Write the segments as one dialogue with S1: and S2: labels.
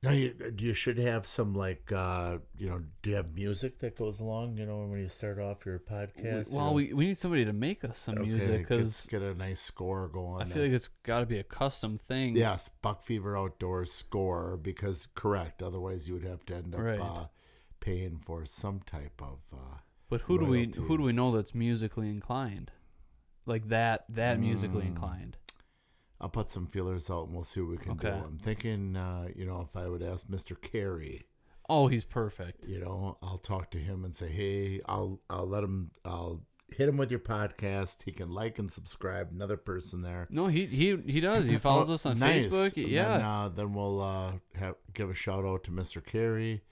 S1: Now, you should have some do you have music that goes along? When you start off your podcast,
S2: We need somebody to make us some music
S1: okay,
S2: because
S1: get a nice score
S2: I
S1: going.
S2: feel like
S1: That's
S2: it's got to be a custom thing.
S1: yes, Buck Fever Outdoors score because correct. Otherwise, you would have to end up
S2: Right.
S1: paying for some type of
S2: But who do we know
S1: royalties.
S2: that's musically inclined? Like that musically
S1: Mm.
S2: inclined.
S1: I'll put some feelers out and we'll see what we can do.
S2: Okay.
S1: I'm thinking, if I would ask Mr. Carey,
S2: Oh, he's perfect.
S1: I'll talk to him and say, hey, I'll hit him with your podcast. He can like and subscribe. Another person there.
S2: No, he does. He follows us on
S1: Nice.
S2: Facebook.
S1: And
S2: Yeah.
S1: then we'll give a shout out to Mr. Carey,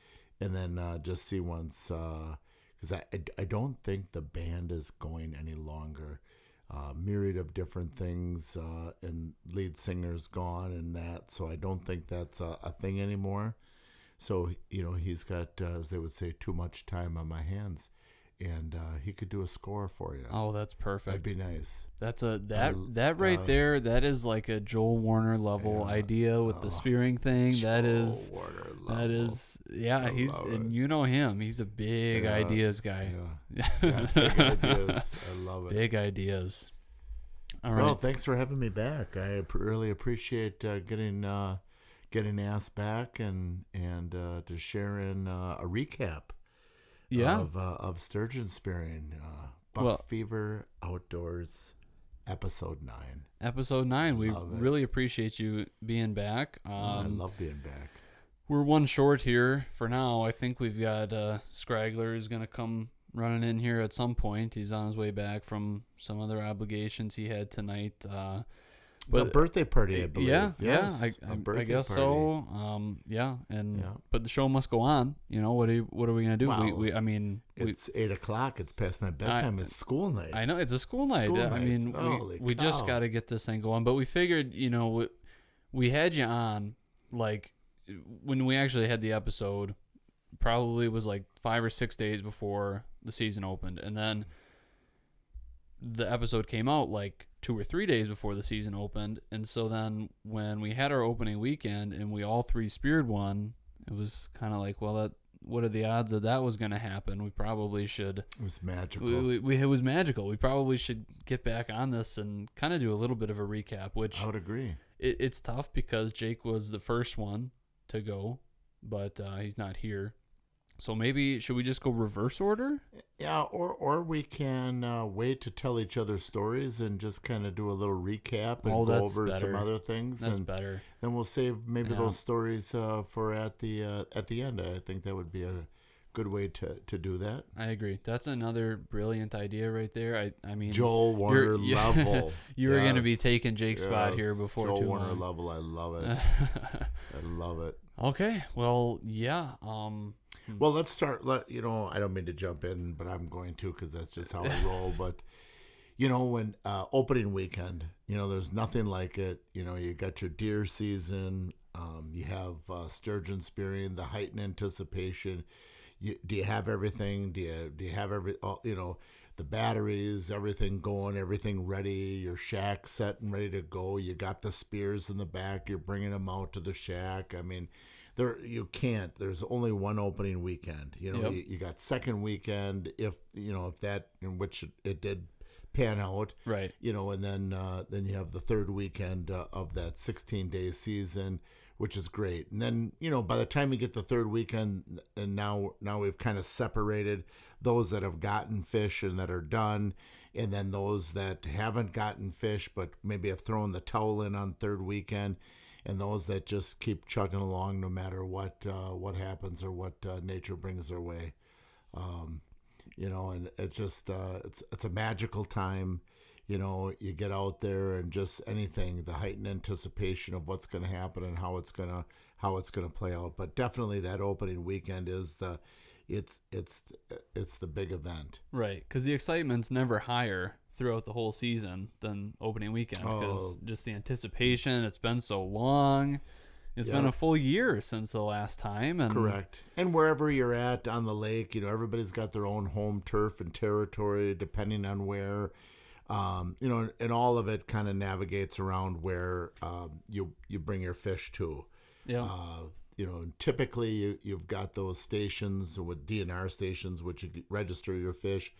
S1: and then just see once because I don't think the band is going any longer. Myriad of different things, and lead singer's gone and that, so I don't think that's a thing anymore. So he's got, as they would say, too much time on my hands, and he could do a score for you.
S2: Oh, that's perfect.
S1: That'd be nice.
S2: That's that right there. That is like a Joel Warner level
S1: Yeah.
S2: idea with the spearing thing. That is
S1: Warner
S2: that
S1: level.
S2: is yeah.
S1: I
S2: He's
S1: love
S2: and
S1: it.
S2: you know him. He's a big
S1: Yeah.
S2: ideas guy.
S1: Yeah, big ideas. I love it.
S2: Big ideas. All
S1: Well,
S2: right.
S1: thanks for having me back. I really appreciate getting asked back and to share in a recap
S2: Yeah.
S1: of sturgeon spearing, Buck
S2: Well-
S1: Fever Outdoors, episode 9.
S2: Episode 9. We
S1: Love it.
S2: really appreciate you being back.
S1: I love being back.
S2: We're one short here for now. I think we've got Scraggler is going to come running in here at some point. He's on his way back from some other obligations he had tonight.
S1: A birthday party, I believe.
S2: Yeah,
S1: Yes,
S2: yeah,
S1: a birthday
S2: I guess
S1: party.
S2: so. Yeah, and
S1: Yeah.
S2: but the show must go on. What are we gonna do?
S1: Well,
S2: I mean,
S1: It's 8:00. It's past my bedtime. It's school night.
S2: I know it's a school night.
S1: School
S2: I
S1: night.
S2: mean,
S1: Holy
S2: we just
S1: cow.
S2: got to get this thing going. But we figured, we had you on like when we actually had the episode. Probably was like 5 or 6 days before the season opened, and then the episode came out like 2 or 3 days before the season opened. And so then when we had our opening weekend and we all three speared one, it was kind of like, well, what are the odds that was going to happen? We probably should.
S1: It was magical.
S2: It was magical. We probably should get back on this and kind of do a little bit of a recap, which
S1: I would agree.
S2: it's tough because Jake was the first one to go, but he's not here. So maybe should we just go reverse order?
S1: Yeah, or we can wait to tell each other stories and just kind of do a little recap and go
S2: that's
S1: over some
S2: better.
S1: other things.
S2: That's
S1: and
S2: better.
S1: then we'll save maybe
S2: Yeah.
S1: those stories for at the end. I think that would be a good way to do that.
S2: I agree. That's another brilliant idea right there. I mean,
S1: Joel Warner
S2: you're-
S1: level.
S2: you were going to be
S1: Yes,
S2: taking Jake's spot
S1: yes.
S2: here before
S1: Joel
S2: too
S1: Warner
S2: long.
S1: level. I love it. I love it.
S2: Okay. Well, yeah.
S1: Well, let's start. I don't mean to jump in, but I'm going to because that's just how I roll. But when opening weekend, there's nothing like it. You got your deer season. You have sturgeon spearing, the heightened anticipation. Do you have everything? Do you have the batteries, everything going, everything ready? Your shack set and ready to go. You got the spears in the back. You're bringing them out to the shack. I mean, you can't. There's only one opening weekend.
S2: Yep.
S1: You got second weekend if that, in which it did pan out.
S2: Right.
S1: And then you have the third weekend of that 16-day season, which is great. And then by the time you get the third weekend, and now we've kind of separated those that have gotten fish and that are done, and then those that haven't gotten fish but maybe have thrown the towel in on third weekend, and those that just keep chugging along no matter what happens or what nature brings their way. And it's just it's a magical time. You get out there and just anything, the heightened anticipation of what's going to happen and how it's going to play out. But definitely that opening weekend is it's the big event.
S2: Right. Because the excitement's never higher throughout the whole season than opening weekend. Because just the anticipation. It's been so long. It's been a full year since the last time. And
S1: Correct. And wherever you're at on the lake, everybody's got their own home turf and territory, depending on where. And all of it kind of navigates around where you bring your fish to.
S2: Yeah.
S1: typically you've got those stations with DNR stations, which you register your fish,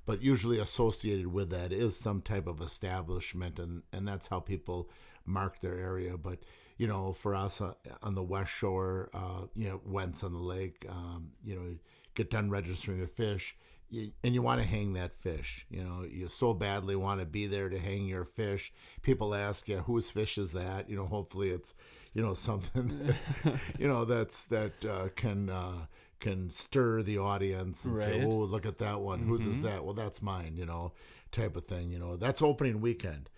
S1: but usually associated with that is some type of establishment, and that's how people mark their area. But for us on the West Shore, Wentz on the lake, get done registering your fish, and you want to hang that fish. You so badly want to be there to hang your fish. People ask you, whose fish is that? Hopefully it's something that can stir the audience and say, oh, look at that one. Whose is that? Well, that's mine. Type of thing. That's opening weekend.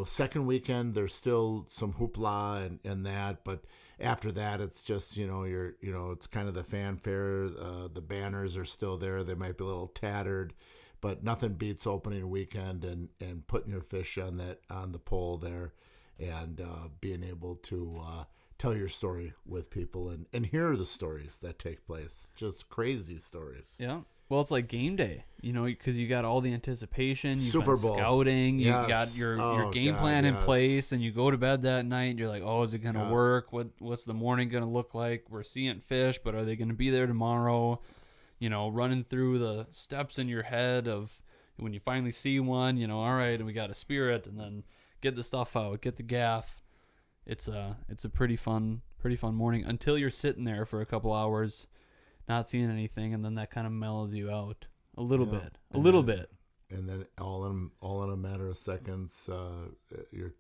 S1: Second weekend there's still some hoopla and that, but after that it's just it's kind of the fanfare. The banners are still there. They might be a little tattered, but nothing beats opening weekend and putting your fish on the pole there and being able to tell your story with people and hear the stories that take place. Just crazy stories.
S2: Yeah. Well, it's like game day, because you got all the anticipation, you've
S1: Super
S2: been
S1: Bowl
S2: scouting, you
S1: Yes.
S2: got your
S1: Oh,
S2: game
S1: God,
S2: plan in
S1: yes.
S2: place, and you go to bed that night, and you're like, oh, is it going to
S1: Yeah.
S2: work? What's the morning going to look like? We're seeing fish, but are they going to be there tomorrow? Running through the steps in your head of when you finally see one, all right, and we got a spirit, and then get the stuff out, get the gaff. It's a pretty fun morning until you're sitting there for a couple hours not seeing anything, and then that kind of mellows you out a little bit.
S1: And then all in a matter of seconds, your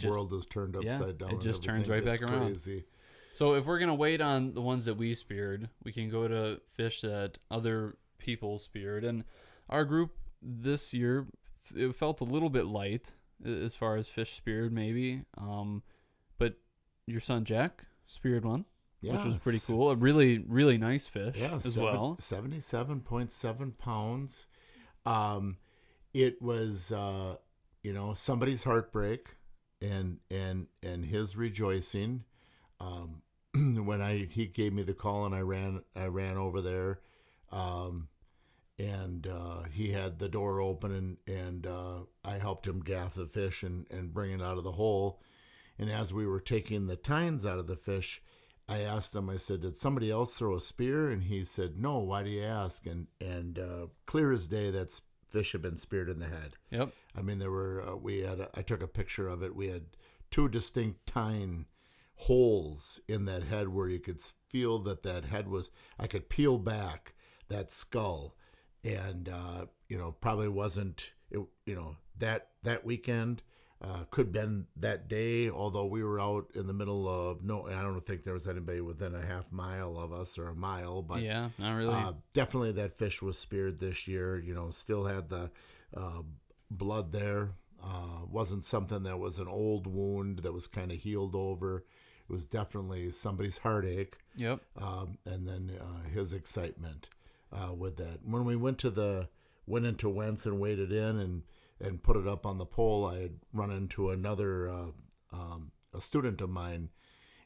S1: world is turned upside down.
S2: It just turns
S1: everything
S2: right
S1: gets
S2: back around.
S1: crazy.
S2: So if we're going to wait on the ones that we speared, we can go to fish that other people speared. And our group this year, it felt a little bit light as far as fish speared maybe. But your son Jack speared one. Which was pretty cool. A really, really nice fish well.
S1: 77.7 pounds. It was, somebody's heartbreak and his rejoicing. When he gave me the call and I ran over there, and he had the door open and I helped him gaff the fish and bring it out of the hole. And as we were taking the tines out of the fish, I asked him, I said, did somebody else throw a spear? And he said, no, why do you ask? And clear as day, that fish had been speared in the head.
S2: Yep.
S1: I mean, there were, I took a picture of it. We had two distinct tine holes in that head where you could feel that head was, I could peel back that skull. And, probably wasn't, that weekend. Could have been that day, although we were out in the middle of I don't think there was anybody within a half mile of us or a mile, but
S2: yeah, not really.
S1: Definitely that fish was speared this year. Still had the blood there. Wasn't something that was an old wound that was kind of healed over. It was definitely somebody's heartache.
S2: Yep.
S1: And then his excitement with that. When we went into Wentz and waded in and put it up on the pole, I had run into another a student of mine,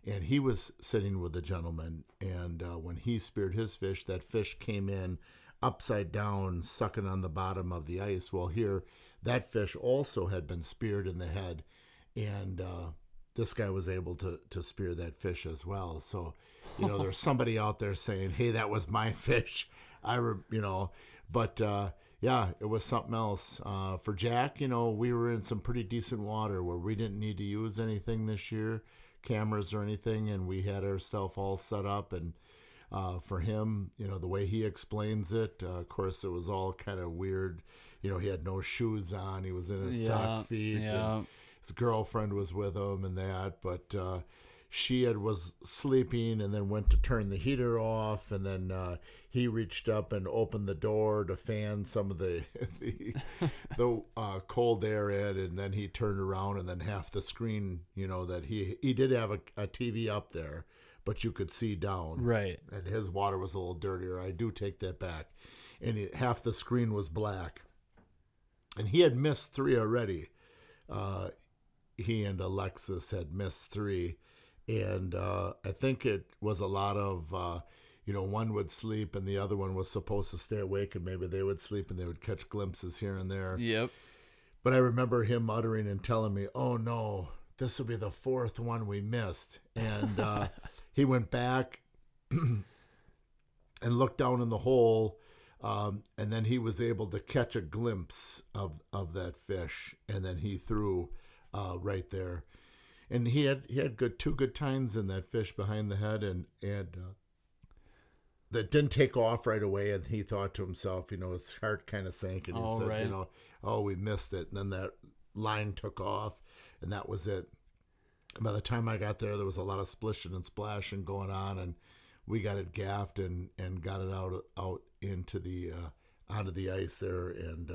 S1: and he was sitting with a gentleman, and when he speared his fish, that fish came in upside down, sucking on the bottom of the ice. Well, here, that fish also had been speared in the head, and this guy was able to spear that fish as well. So, there's somebody out there saying, hey, that was my fish. But yeah, it was something else. For Jack, we were in some pretty decent water where we didn't need to use anything this year, cameras or anything, and we had ourselves all set up. And for him, the way he explains it, of course, it was all kind of weird. He had no shoes on. He was in his sock feet.
S2: Yeah.
S1: And his girlfriend was with him and that, but she was sleeping and then went to turn the heater off, and then he reached up and opened the door to fan some of the cold air in, and then he turned around and then half the screen, that he did have a TV up there, but you could see down.
S2: Right.
S1: And his water was a little dirtier. I do take that back. And half the screen was black. And he had missed 3 already. He and Alexis had missed 3. And I think it was a lot of, one would sleep and the other one was supposed to stay awake, and maybe they would sleep and they would catch glimpses here and there.
S2: Yep.
S1: But I remember him muttering and telling me, oh, no, this will be the 4th one we missed. And he went back and looked down in the hole, and then he was able to catch a glimpse of that fish, and then he threw right there, and he had two good tines in that fish behind the head, and that didn't take off right away, and he thought to himself, his heart kind of sank, and he said,
S2: right.
S1: oh, we missed it, and then that line took off, and that was it. By the time I got there was a lot of splishing and splashing going on, and we got it gaffed and got it out into the onto the ice there, and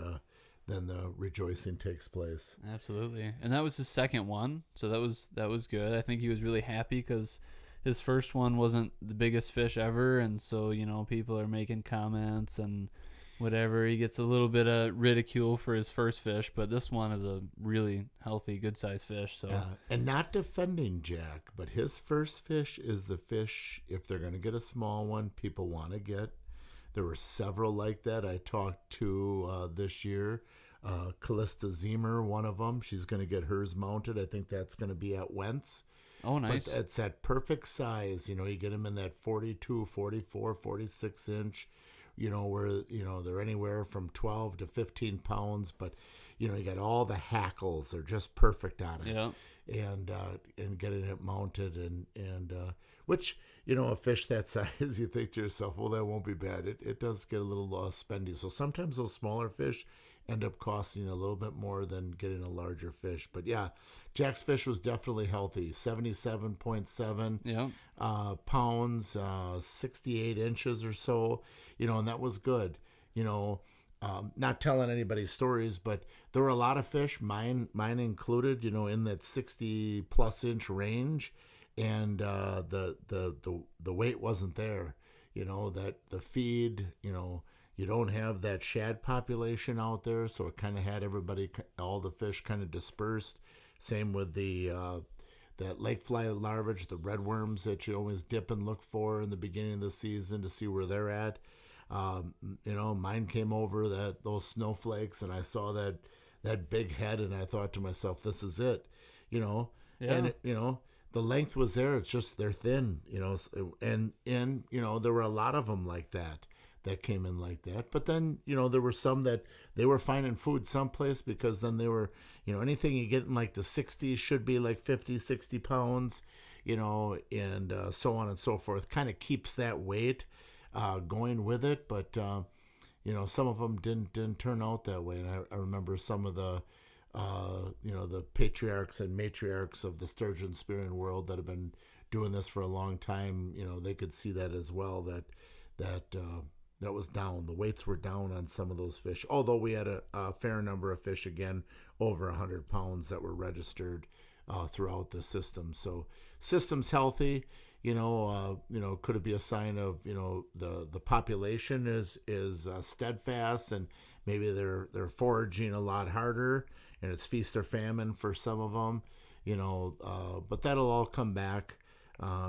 S1: then the rejoicing takes place.
S2: Absolutely. And that was his second one, so that was good. I think he was really happy because his first one wasn't the biggest fish ever, and so people are making comments and whatever. He gets a little bit of ridicule for his first fish, but this one is a really healthy, good-sized fish. So
S1: and not defending Jack, but his first fish is the fish, if they're going to get a small one, people want to get. There were several like that I talked to this year. Callista Zemer, one of them. She's going to get hers mounted. I think that's going to be at Wentz.
S2: Oh, nice.
S1: But it's that perfect size. You get them in that 42, 44, 46 inch. Where, they're anywhere from 12 to 15 pounds, but, you got all the hackles. They're just perfect on it.
S2: Yeah.
S1: And getting it mounted and which, a fish that size, you think to yourself, well, that won't be bad. It does get a little spendy. So sometimes those smaller fish end up costing a little bit more than getting a larger fish. But yeah, Jack's fish was definitely healthy. 77.7 pounds, 68 inches or so, and that was good. Not telling anybody stories, but there were a lot of fish, mine included, in that 60 plus inch range, and the weight wasn't there. That the feed, you don't have that shad population out there, so it kind of had all the fish kind of dispersed. Same with the that lake fly larvae, the red worms that you always dip and look for in the beginning of the season to see where they're at. Mine came over those snowflakes, and I saw that big head, and I thought to myself, this is it,
S2: Yeah.
S1: And the length was there. It's just they're thin, and there were a lot of them like that came in like that. But then, there were some that they were finding food someplace, because then they were, anything you get in like the 60s should be like 50, 60 pounds, and so on and so forth. Kind of keeps that weight going with it. But, some of them didn't turn out that way. And I remember some of the, the patriarchs and matriarchs of the sturgeon spearing world that have been doing this for a long time, they could see that as well, that was down. The weights were down on some of those fish, although we had a fair number of fish, again, over 100 pounds that were registered throughout the system. So system's healthy. Could it be a sign of, the population is steadfast, and maybe they're foraging a lot harder, and it's feast or famine for some of them, but that'll all come back.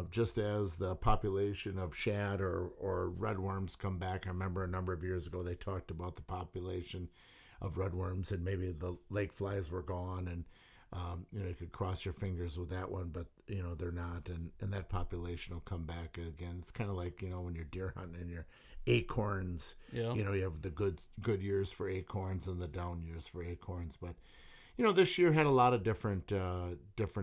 S1: Just as the population of shad or redworms come back. I remember a number of years ago they talked about the population of redworms, and maybe the lake flies were gone, and you could cross your fingers with that one, but they're not, and that population will come back again. It's kind of like when you're deer hunting and your acorns.
S2: Yeah.
S1: You have the good years for acorns and the down years for acorns, but. This year had a lot of different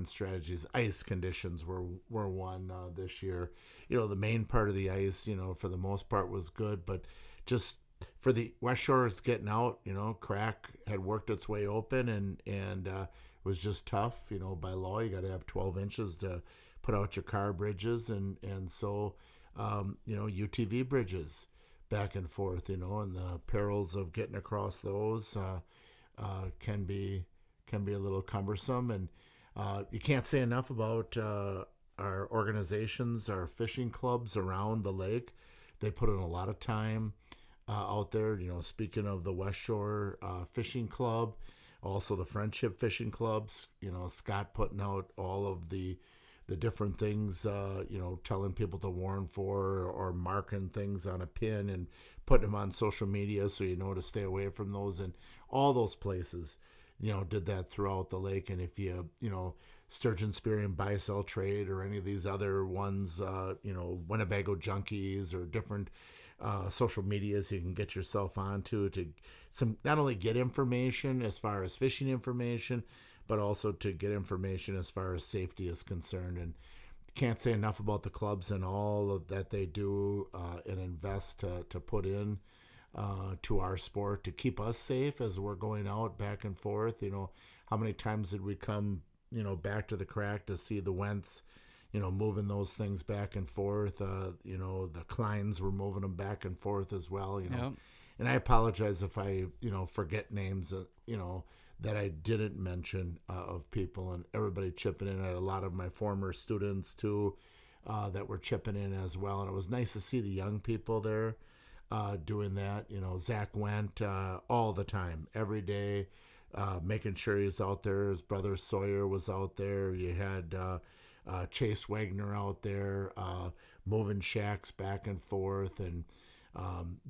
S1: strategies. Ice conditions were one this year. The main part of the ice, for the most part was good, but just for the West Shore, it's getting out. Crack had worked its way open, and was just tough. By law, you got to have 12 inches to put out your car bridges, and so UTV bridges back and forth. And the perils of getting across those can be a little cumbersome, and you can't say enough about our organizations, our fishing clubs around the lake. They put in a lot of time out there. Speaking of the West Shore Fishing Club, also the Friendship Fishing Clubs, Scott putting out all of the different things, telling people to warn for, or marking things on a pin and putting them on social media so to stay away from those, and all those places did that throughout the lake. And if you Sturgeon Spear and Buy Sell Trade or any of these other ones, Winnebago Junkies or different social medias you can get yourself onto to not only get information as far as fishing information, but also to get information as far as safety is concerned. And can't say enough about the clubs and all of that they do and invest to put in to our sport to keep us safe as we're going out back and forth. How many times did we come, back to the crack to see the Wentz, moving those things back and forth. The Kleins were moving them back and forth as well,
S2: Yep.
S1: And I apologize if I, forget names, that I didn't mention of people, and everybody chipping in. I had a lot of my former students too that were chipping in as well, and it was nice to see the young people there doing that. Zach went all the time, every day, making sure he's out there. His brother Sawyer was out there. You had Chase Wagner out there moving shacks back and forth and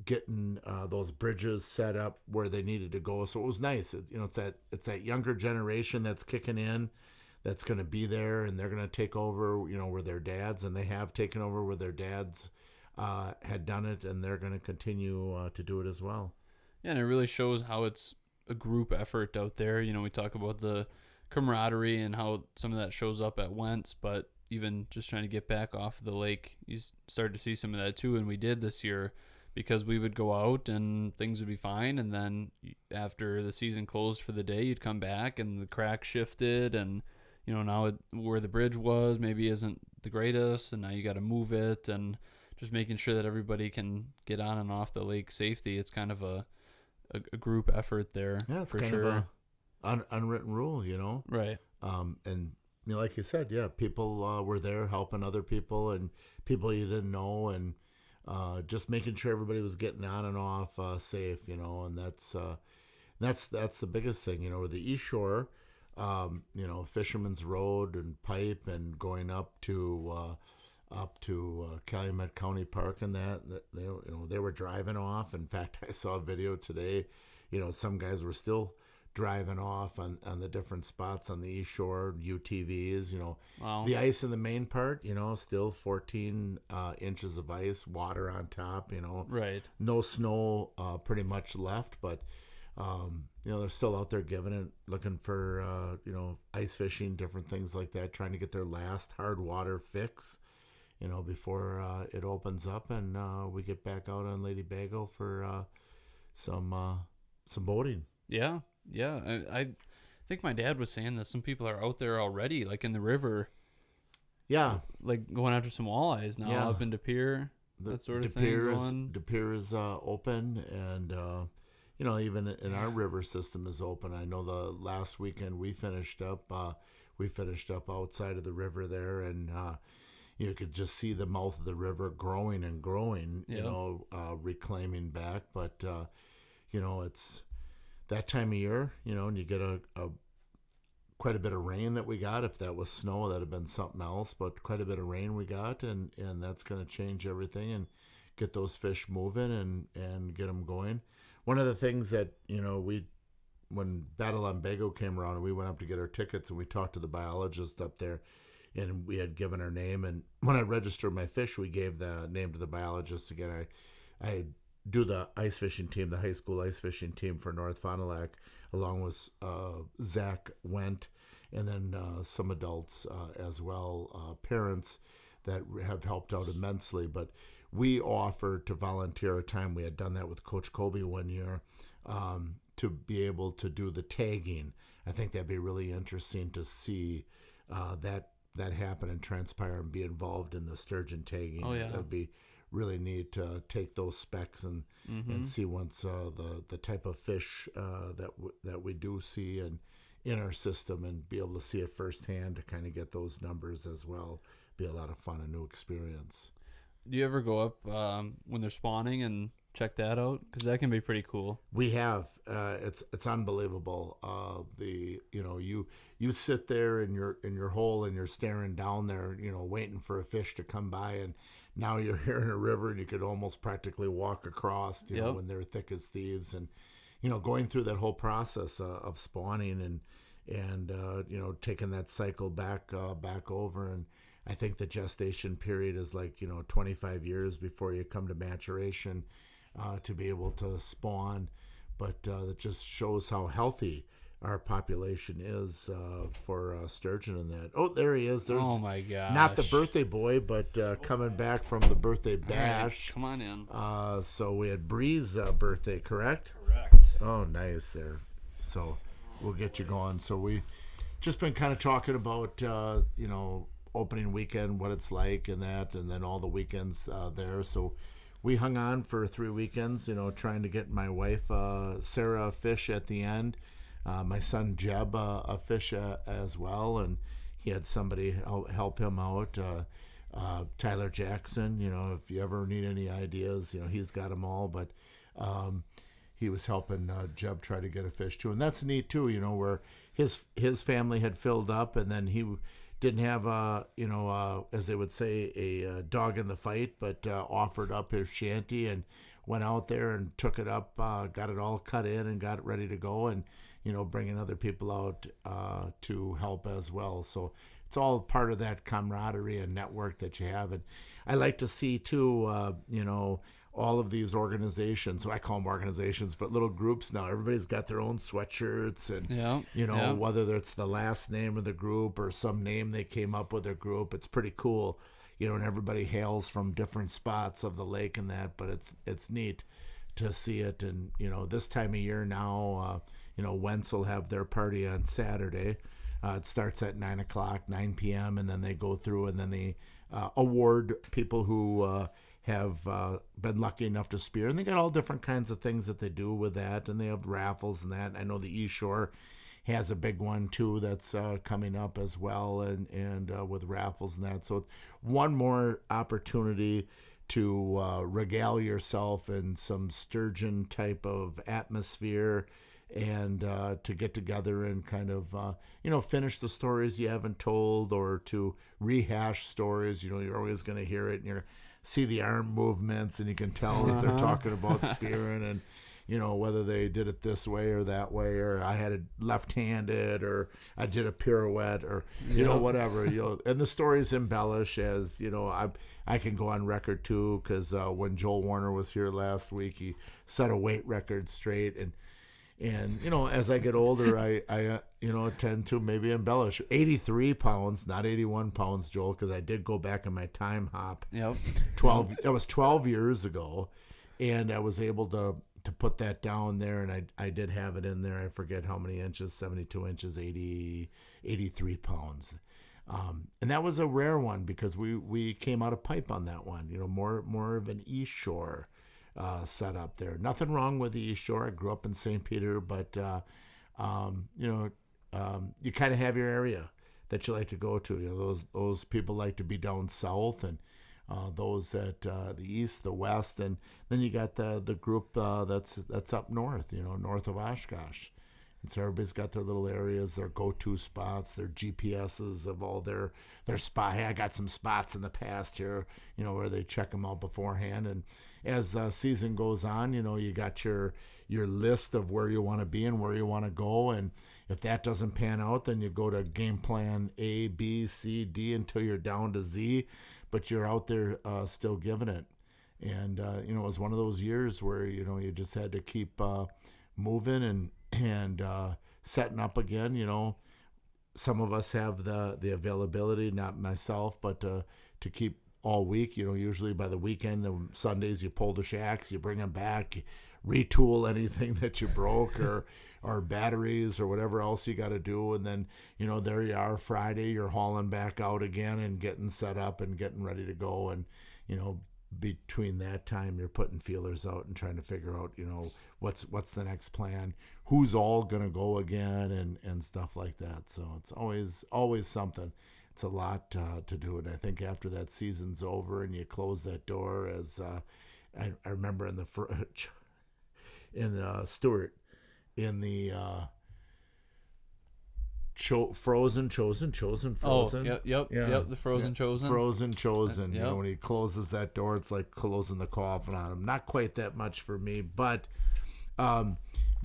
S1: getting those bridges set up where they needed to go. So it was nice. It's that younger generation that's kicking in, that's going to be there, and they're going to take over, where their dads, and they have taken over where their dads had done it, and they're going to continue to do it as well.
S2: Yeah, and it really shows how it's a group effort out there. We talk about the camaraderie and how some of that shows up at Wentz, but even just trying to get back off of the lake, you start to see some of that too, and we did this year. Because we would go out and things would be fine, and then after the season closed for the day, you'd come back and the crack shifted, and now where the bridge was maybe isn't the greatest, and now you got to move it, and just making sure that everybody can get on and off the lake safety. It's kind of a group effort there.
S1: Yeah, it's
S2: for
S1: kind
S2: sure.
S1: of a unwritten rule,
S2: Right.
S1: And like you said, yeah, people were there helping other people and people you didn't know, and just making sure everybody was getting on and off safe, and that's the biggest thing, with the East Shore, Fisherman's Road and Pipe, and going up to Calumet County Park, and that they were driving off. In fact, I saw a video today, some guys were still driving off on the different spots on the East Shore, UTVs,
S2: Wow.
S1: the ice in the main part, still 14 inches of ice, water on top,
S2: Right.
S1: no snow pretty much left, but, they're still out there giving it, looking for, ice fishing, different things like that, trying to get their last hard water fix, before it opens up and we get back out on Lady Bago for some boating.
S2: Yeah. Yeah. I think my dad was saying that some people are out there already, like in the river.
S1: Yeah.
S2: Like going after some walleyes now up in De Pere, that sort of thing.
S1: De Pere is open, and even in our river system is open. I know the last weekend we finished up outside of the river there, and you could just see the mouth of the river growing and growing, reclaiming back. But it's that time of year, and you get a quite a bit of rain that we got. If that was snow, that'd have been something else, but quite a bit of rain we got, and that's going to change everything and get those fish moving and get them going. One of the things that, when Battle on Bago came around and we went up to get our tickets, and we talked to the biologist up there, and we had given our name, and when I registered my fish, we gave the name to the biologist again. I do the ice fishing team, the high school ice fishing team for North Fond du Lac, along with Zach went, and then some adults as well, parents that have helped out immensely. But we offered to volunteer our time. We had done that with Coach Colby one year to be able to do the tagging. I think that'd be really interesting to see that happen and transpire and be involved in the sturgeon tagging.
S2: Oh, yeah.
S1: That would be really neat to take those specs and see once the type of fish that we do see and in our system, and be able to see it firsthand to kind of get those numbers as well. Be a lot of fun, a new experience.
S2: Do you ever go up when they're spawning and check that out? Because that can be pretty cool.
S1: We have. It's unbelievable. You sit there in your hole and you're staring down there, waiting for a fish to come by, and now you're here in a river and you could almost practically walk across, when they're thick as thieves, and going through that whole process of spawning and taking that cycle back over. And I think the gestation period is like 25 years before you come to maturation to be able to spawn. But that just shows how healthy our population is for sturgeon and that. Oh, there he is. There's
S2: oh my gosh.
S1: Not the birthday boy, but coming back from the birthday bash.
S2: Right, come on in.
S1: So we had Bree's birthday, correct?
S2: Correct.
S1: Oh, nice there. So we'll get you going. So we just been kind of talking about opening weekend, what it's like and that, and then all the weekends there. So we hung on for 3 weekends, trying to get my wife Sarah a fish at the end. My son Jeb a fish as well, and he had somebody help him out. Tyler Jackson, if you ever need any ideas, he's got them all. But he was helping Jeb try to get a fish too, and that's neat too. Where his family had filled up, and then he didn't have as they would say, a dog in the fight, but offered up his shanty and went out there and took it up, got it all cut in and got it ready to go, and bringing other people out to help as well. So it's all part of that camaraderie and network that you have. And I like to see too, all of these organizations, so I call them organizations, but little groups now. Everybody's got their own sweatshirts, and whether it's the last name of the group or some name they came up with their group, it's pretty cool. And everybody hails from different spots of the lake and that, but it's neat to see it. And this time of year now, Wentz will have their party on Saturday. It starts at 9 p.m., and then they go through, and then they award people who have been lucky enough to spear. And they got all different kinds of things that they do with that, and they have raffles and that. I know the East Shore has a big one too that's coming up as well, and with raffles and that. So it's one more opportunity to regale yourself in some sturgeon type of atmosphere, and to get together and kind of finish the stories you haven't told, or to rehash stories. You're always going to hear it, and you're see the arm movements, and you can tell that they're talking about spearing, and whether they did it this way or that way, or I had it left-handed, or I did a pirouette, or whatever. And the stories embellish, as I can go on record too, because when Joel Warner was here last week, he set a weight record straight, and as I get older, I tend to maybe embellish. 83 pounds, not 81 pounds, Joel, because I did go back in my time hop.
S2: Yep.
S1: That was 12 years ago, and I was able to put that down there, and I did have it in there. I forget how many inches, 72 inches, 83 pounds. And that was a rare one, because we came out of pipe on that one, more of an East Shore set up there. Nothing wrong with the East Shore. I grew up in St. Peter, but you kind of have your area that you like to go to. Those people like to be down south, and those at the east, the west, and then you got the group that's up north, north of Oshkosh. And so everybody's got their little areas, their go-to spots, their GPSs of all their spot. Hey, I got some spots in the past here, where they check them out beforehand. And as the season goes on, you got your list of where you want to be and where you want to go. And if that doesn't pan out, then you go to game plan A, B, C, D until you're down to Z, but you're out there still giving it. And, it was one of those years where, you just had to keep moving and setting up again. Some of us have the availability, not myself, but to keep all week. Usually by the weekend, the Sundays, you pull the shacks, you bring them back, you retool anything that you broke, or batteries or whatever else you got to do. And then, there you are Friday, you're hauling back out again and getting set up and getting ready to go. And, between that time, you're putting feelers out and trying to figure out, what's the next plan, who's all going to go again, and stuff like that. So it's always something. It's a lot to do. And I think after that season's over and you close that door, as I remember in the Stewart, in the Frozen.
S2: Oh, yep, the Frozen Chosen.
S1: Frozen Chosen.
S2: Yep.
S1: When he closes that door, it's like closing the coffin on him. Not quite that much for me, but the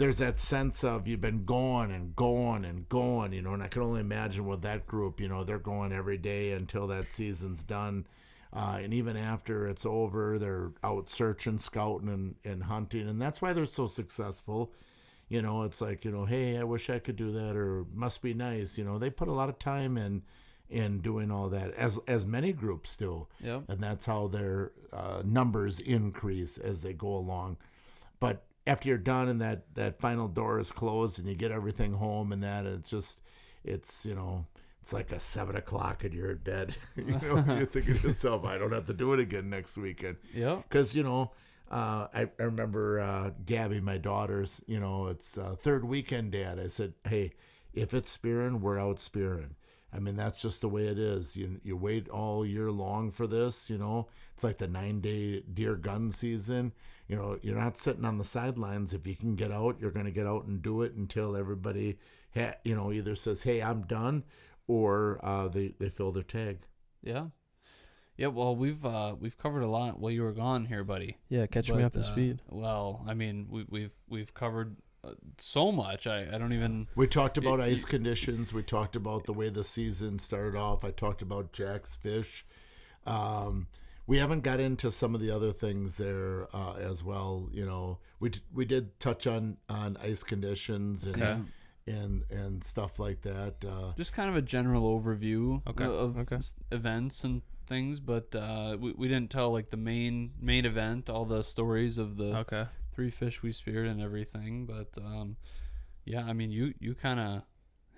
S1: there's that sense of you've been going and going and going, and I can only imagine with that group, they're going every day until that season's done. And even after it's over, they're out searching, scouting, and hunting. And that's why they're so successful. It's like, hey, I wish I could do that, or must be nice. They put a lot of time in doing all that, as many groups do.
S2: Yep.
S1: And that's how their numbers increase as they go along. But after you're done and that final door is closed and you get everything home and that, it's like a 7 o'clock and you're in bed. You're thinking to yourself, I don't have to do it again next weekend.
S2: Yeah.
S1: Because, I remember Gabby, my daughter's, it's third weekend, Dad. I said, hey, if it's spearing, we're out spearing. I mean, that's just the way it is. You wait all year long for this, It's like the 9-day deer gun season. You're not sitting on the sidelines. If you can get out, you're going to get out and do it until everybody, either says, hey, I'm done, or they fill their tag.
S2: Yeah. Yeah, well, we've covered a lot while you were gone here, buddy.
S3: Yeah, catch me up to speed.
S2: Well, I mean, we've covered so much. I don't even.
S1: We talked about ice conditions. We talked about the way the season started off. I talked about Jack's fish. We haven't got into some of the other things there as well. We did touch on ice conditions and stuff like that.
S2: Just kind of a general overview of
S3: Okay.
S2: events and things, but we didn't tell like the main event, all the stories of the 3 fish we speared and everything. But yeah, I mean, you kind of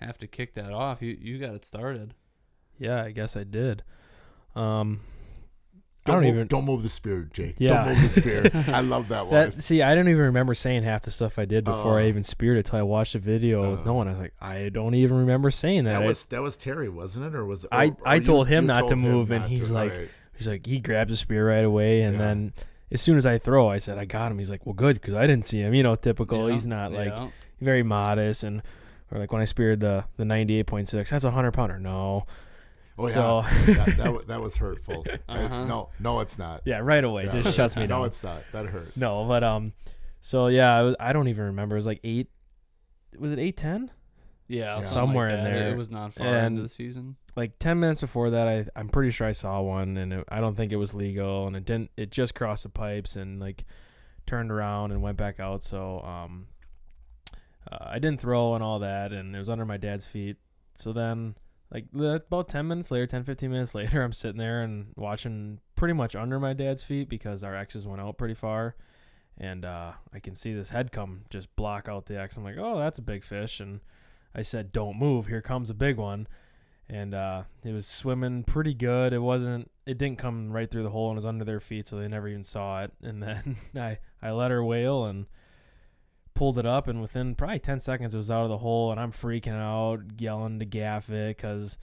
S2: have to kick that off. You got it started.
S3: Yeah, I guess I did.
S1: Don't move the spear, Jake.
S3: Yeah.
S1: Don't move the spear. I love that one.
S3: See, I don't even remember saying half the stuff I did before I even speared it till I watched the video with Noah. I was like, I don't even remember saying that.
S1: That was Terry, wasn't it? Or was it?
S3: I told him not to move, and he's like, he grabs the spear right away, and then as soon as I throw, I said, I got him. He's like, well, good, because I didn't see him. Typical. He's not very modest, or like when I speared the 98.6, that's a 100-pounder. No.
S1: Oh,
S3: so,
S1: yeah. that was hurtful. No, it's not.
S3: Yeah, right away.
S1: Yeah,
S3: just shuts me down.
S1: No, it's not. That hurt.
S3: No, but so yeah, I don't even remember. It was like 8. Was it 8:10?
S2: Yeah,
S3: somewhere
S2: like
S3: in there.
S2: It was not far into the season.
S3: Like 10 minutes before that, I'm pretty sure I saw one, and I don't think it was legal, and it didn't. It just crossed the pipes and like turned around and went back out. So I didn't throw and all that, and it was under my dad's feet. So then, like about 10 minutes later, 10, 15 minutes later, I'm sitting there and watching pretty much under my dad's feet because our X's went out pretty far. And I can see this head come just block out the X. I'm like, oh, that's a big fish. And I said, don't move. Here comes a big one. And it was swimming pretty good. It didn't come right through the hole and was under their feet, so they never even saw it. And then I let her wail and pulled it up, and within probably 10 seconds it was out of the hole, and I'm freaking out, yelling to gaff it, because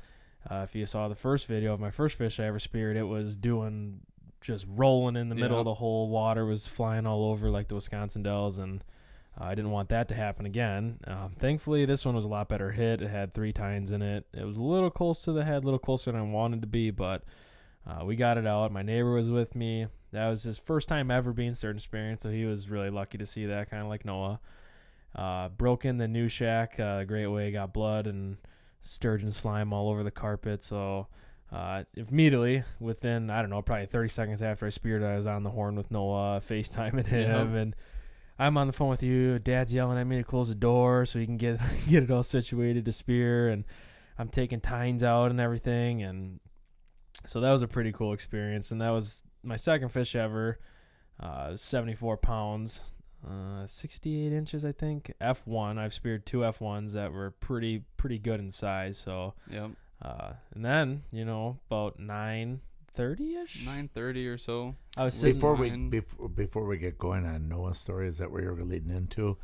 S3: if you saw the first video of my first fish I ever speared, it was just rolling in the middle of the hole. Water was flying all over like the Wisconsin Dells, and I didn't want that to happen again. Thankfully, this one was a lot better hit. It had 3 tines in it. It was a little close to the head, a little closer than I wanted to be, but we got it out. My neighbor was with me. That was his first time ever being sturgeon spearing, so he was really lucky to see that, kind of like Noah. Broke in the new shack great way, got blood and sturgeon slime all over the carpet. So immediately, within, I don't know, probably 30 seconds after I speared, I was on the horn with Noah, FaceTiming him, and I'm on the phone with you. Dad's yelling at me to close the door so he can get it all situated to spear, and I'm taking tines out and everything, and so that was a pretty cool experience. And that was my second fish ever, 74 pounds, 68 inches, I think. F1. I've speared 2 F1s that were pretty good in size. So,
S2: yep.
S3: And then, about 9:30ish,
S2: 9:30 or so.
S3: I was
S1: before we get going on Noah's story. Is that where you're leading into?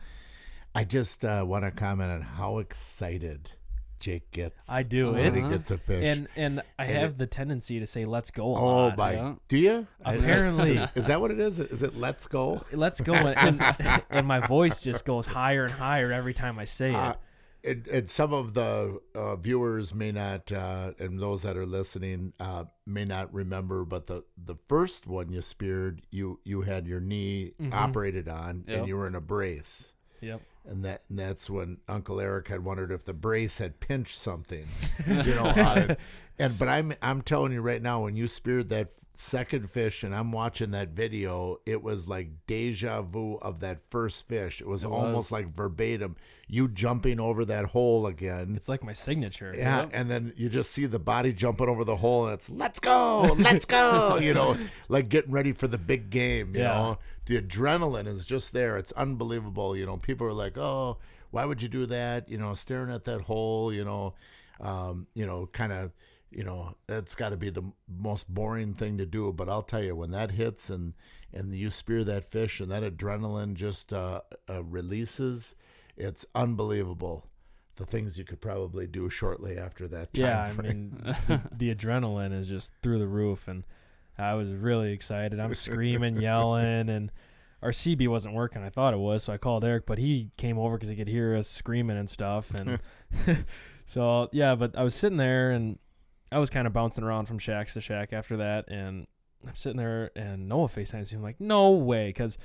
S1: I just want to comment on how excited Jake gets.
S3: I do.
S1: When he gets a fish.
S3: And I have the tendency to say "let's go" a lot.
S1: Oh my! Yeah. Do you?
S3: Apparently,
S1: is that what it is? Is it "let's go"?
S3: Let's go, and my voice just goes higher and higher every time I say it.
S1: And some of the viewers may not, and those that are listening may not remember, but the first one you speared, you had your knee operated on, and you were in a brace.
S3: Yep.
S1: And that's when Uncle Eric had wondered if the brace had pinched something, on it. But I'm telling you right now, when you speared that second fish and I'm watching that video, it was like deja vu of that first fish. It was almost like verbatim, you jumping over that hole again.
S3: It's like my signature.
S1: Yeah,
S3: Yep.
S1: and then you just see the body jumping over the hole, and it's let's go, like getting ready for the big game. You know, the adrenaline is just there. It's unbelievable. People are like, oh, why would you do that? Staring at that hole. Kind of. That's got to be the most boring thing to do. But I'll tell you, when that hits and you spear that fish and that adrenaline just releases, it's unbelievable. The things you could probably do shortly after that time frame.
S3: I mean, the adrenaline is just through the roof, and I was really excited. I'm screaming, yelling, and our CB wasn't working. I thought it was, so I called Eric, but he came over because he could hear us screaming and stuff. And so, yeah, but I was sitting there, and I was kind of bouncing around from shack to shack after that, and I'm sitting there, and Noah FaceTimes me. I'm like, no way, because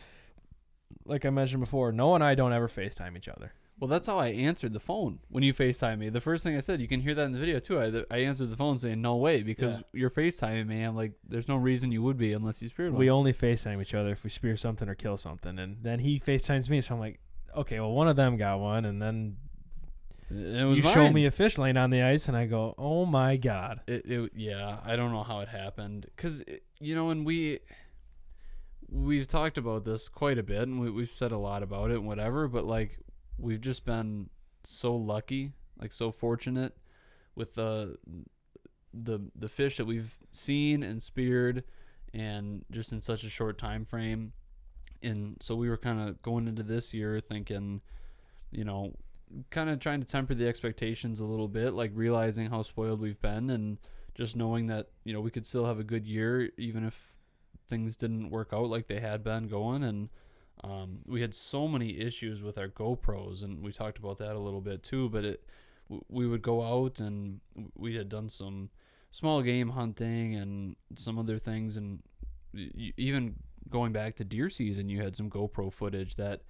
S3: like I mentioned before, Noah and I don't ever FaceTime each other.
S2: Well, that's how I answered the phone when you FaceTime me. The first thing I said, you can hear that in the video too. I answered the phone saying, no way, because you're FaceTiming me. I'm like, there's no reason you would be unless you speared one.
S3: We only FaceTime each other if we spear something or kill something. And then he FaceTimes me, so I'm like, okay, well, one of them got one, and then
S2: it was
S3: you
S2: mine.
S3: show me a fish laying on the ice, and I go, oh, my God.
S2: Yeah, I don't know how it happened. Because, and we've talked about this quite a bit, and we've said a lot about it and whatever, but, like, we've just been so lucky, like so fortunate with the fish that we've seen and speared, and just in such a short time frame. And so we were kind of going into this year thinking, kind of trying to temper the expectations a little bit, like realizing how spoiled we've been, and just knowing that we could still have a good year even if things didn't work out like they had been going. And we had so many issues with our GoPros, and we talked about that a little bit too, but we would go out, and we had done some small game hunting and some other things, and even going back to deer season, you had some GoPro footage that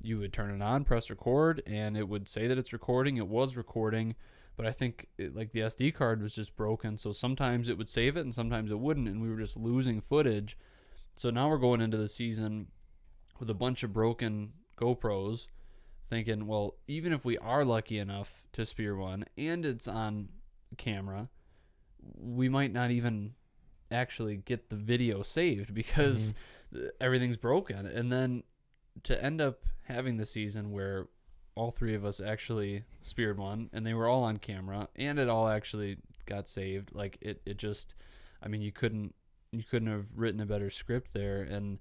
S2: you would turn it on, press record, and it would say that it's recording. It was recording, but I think the SD card was just broken, so sometimes it would save it and sometimes it wouldn't, and we were just losing footage. So now we're going into the season with a bunch of broken GoPros, thinking, well, even if we are lucky enough to spear one and it's on camera, we might not even actually get the video saved because everything's broken. And then to end up having the season where all three of us actually speared one, and they were all on camera, and it all actually got saved, like it just, I mean, you couldn't have written a better script there. And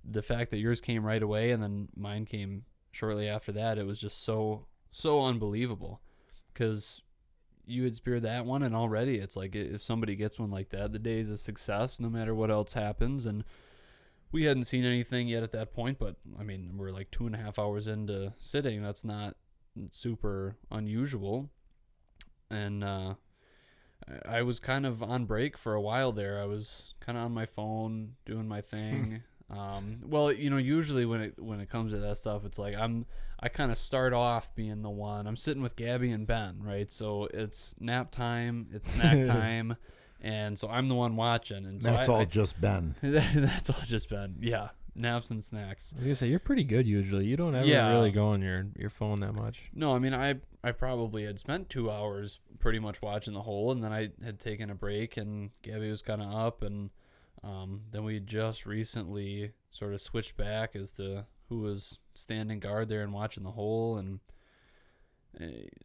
S2: the fact that yours came right away and then mine came shortly after that, it was just so unbelievable, because you had speared that one, and already it's like, if somebody gets one like that, the day is a success no matter what else happens. And we hadn't seen anything yet at that point, but I mean, we're like 2.5 hours into sitting. That's not super unusual. And I was kind of on break for a while there. I was kind of on my phone doing my thing. Well, usually when it comes to that stuff, it's like I kind of start off being the one. I'm sitting with Gabby and Ben, right? So it's nap time, it's snack time, and so I'm the one watching. And so
S1: that's all just Ben.
S2: That's all just Ben. Yeah, naps and snacks.
S3: I was gonna say, you're pretty good usually. You don't ever really go on your phone that much.
S2: No, I mean, I probably had spent 2 hours pretty much watching the hole, and then I had taken a break, and Gabby was kind of up, and then we just recently sort of switched back as to who was standing guard there and watching the hole. And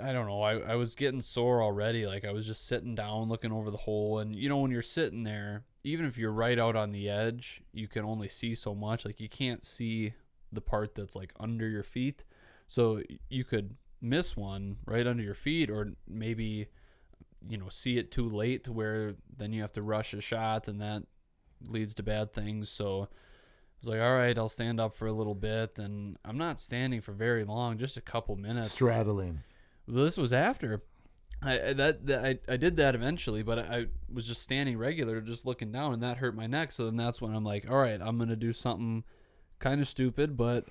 S2: I don't know, I was getting sore already. Like, I was just sitting down looking over the hole, and when you're sitting there, even if you're right out on the edge, you can only see so much. Like, you can't see the part that's like under your feet, so you could miss one right under your feet, or maybe see it too late to where then you have to rush a shot, and that leads to bad things. So I was like, all right, I'll stand up for a little bit, and I'm not standing for very long, just a couple minutes.
S1: Straddling.
S2: This was after I did that eventually, but I was just standing regular, just looking down, and that hurt my neck. So then that's when I'm like, all right, I'm gonna do something kind of stupid, but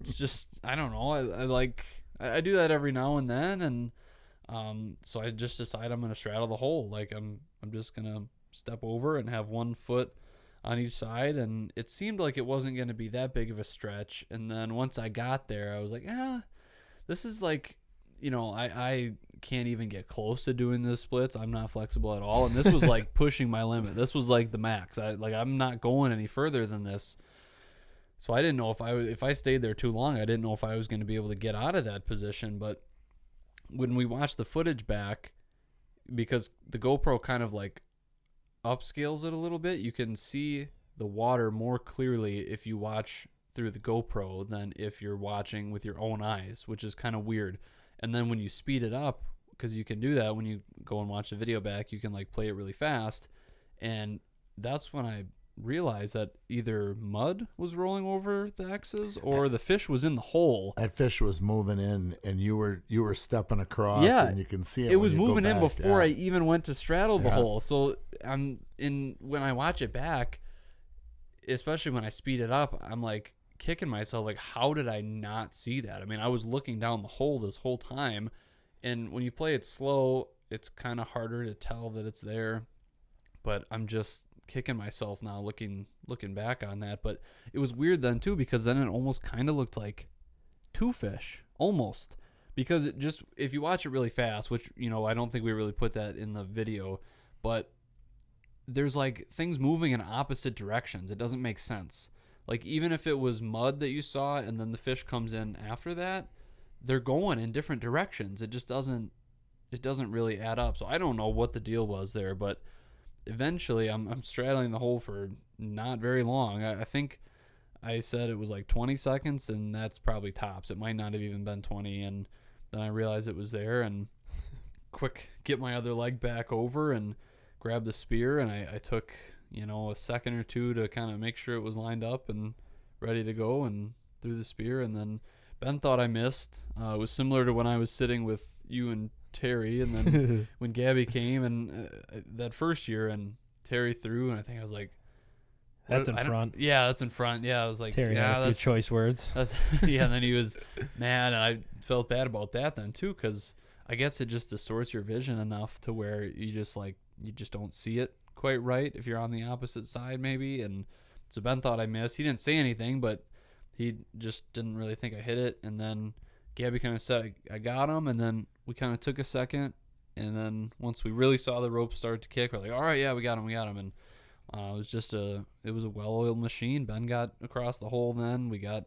S2: it's just, I don't know. I do that every now and then, and so I just decide I'm gonna straddle the hole. Like I'm just gonna step over and have one foot on each side, and it seemed like it wasn't gonna be that big of a stretch. And then once I got there, I was like, this is like, I can't even get close to doing the splits. I'm not flexible at all, and this was like pushing my limit. This was like the max. I'm not going any further than this. So I didn't know if I stayed there too long, I didn't know if I was going to be able to get out of that position. But when we watched the footage back, because the GoPro kind of like upscales it a little bit, you can see the water more clearly if you watch through the GoPro than if you're watching with your own eyes, which is kind of weird. And then when you speed it up, because you can do that when you go and watch the video back, you can like play it really fast. And that's when I realized that either mud was rolling over the X's or the fish was in the hole.
S1: That fish was moving in, and you were stepping across, and you can see it.
S2: It was moving in
S1: back.
S2: before I even went to straddle the hole. So when I watch it back, especially when I speed it up, I'm like kicking myself, like, how did I not see that? I mean, I was looking down the hole this whole time, and when you play it slow, it's kind of harder to tell that it's there. But I'm just kicking myself now looking back on that. But it was weird then too, because then it almost kind of looked like two fish, almost, because it just, if you watch it really fast, which I don't think we really put that in the video, but there's like things moving in opposite directions. It doesn't make sense. Like even if it was mud that you saw and then the fish comes in after that, they're going in different directions. It just doesn't really add up. So I don't know what the deal was there, but eventually I'm straddling the hole for not very long. I think I said it was like 20 seconds, and that's probably tops. It might not have even been 20. And then I realized it was there, and quick get my other leg back over and grab the spear. And I took, a second or two to kind of make sure it was lined up and ready to go, and threw the spear. And then Ben thought I missed. It was similar to when I was sitting with you and Terry, and then when Gabby came and that first year, and Terry threw, and I think I was like,
S3: that's in front.
S2: Yeah, that's in front. Yeah, I was like,
S3: Terry had a few choice words.
S2: Yeah, and then he was mad, and I felt bad about that then too, because I guess it just distorts your vision enough to where you just don't see it quite right if you're on the opposite side maybe. And so Ben thought I missed. He didn't say anything, but he just didn't really think I hit it. And then Gabby kind of said I got him, and then we kind of took a second, and then once we really saw the rope start to kick, we're like, all right, yeah, we got him. And it was a well-oiled machine. Ben got across the hole. Then we got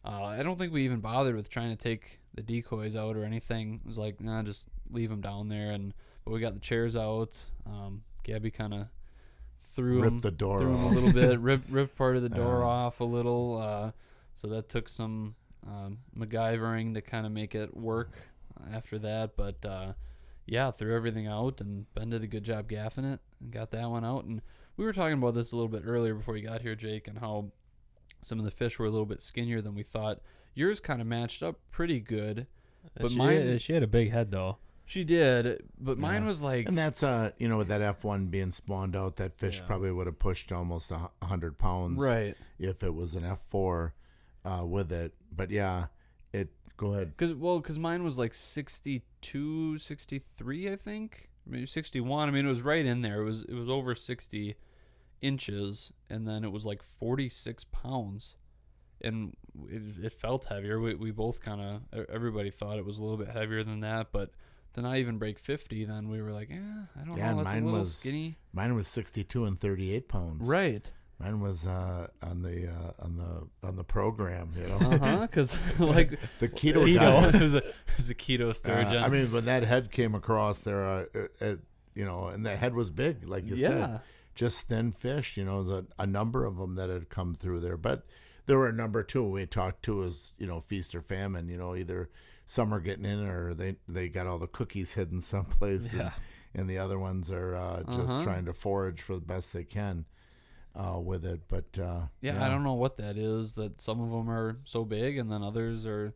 S2: I don't think we even bothered with trying to take the decoys out or anything. It was like, nah, just leave them down there. But we got the chairs out. Gabby kind of ripped
S1: the door
S2: threw
S1: off.
S2: him a little bit, ripped part of the door off a little. So that took some MacGyvering to kind of make it work after that. But threw everything out, and Ben did a good job gaffing it and got that one out. And we were talking about this a little bit earlier before you got here, Jake, and how some of the fish were a little bit skinnier than we thought. Yours kind of matched up pretty good, but
S3: she had a big head though.
S2: She did, but mine was like,
S1: and that's with that F1 being spawned out, that fish probably would have pushed almost 100 pounds,
S2: right,
S1: if it was an F4 with it. But yeah, go ahead.
S2: Because mine was like 62, 63, I think, maybe 61. I mean, it was right in there. It was over 60 inches, and then it was like 46 pounds, and it felt heavier. We both kind of, everybody thought it was a little bit heavier than that, but to not even break 50, then we were like, I don't know, that's a little skinny.
S1: Mine was 62 and 38 pounds.
S2: Right.
S1: Mine was on the program,
S2: because like
S1: the keto diet.
S2: it was a keto sturgeon.
S1: I mean, when that head came across there, and the head was big, like you said, just thin fish. A number of them that had come through there, but there were a number too. We talked to as feast or famine. Either some are getting in, or they got all the cookies hidden someplace, and the other ones are just trying to forage for the best they can with it. But
S2: I don't know what that is, that some of them are so big and then others are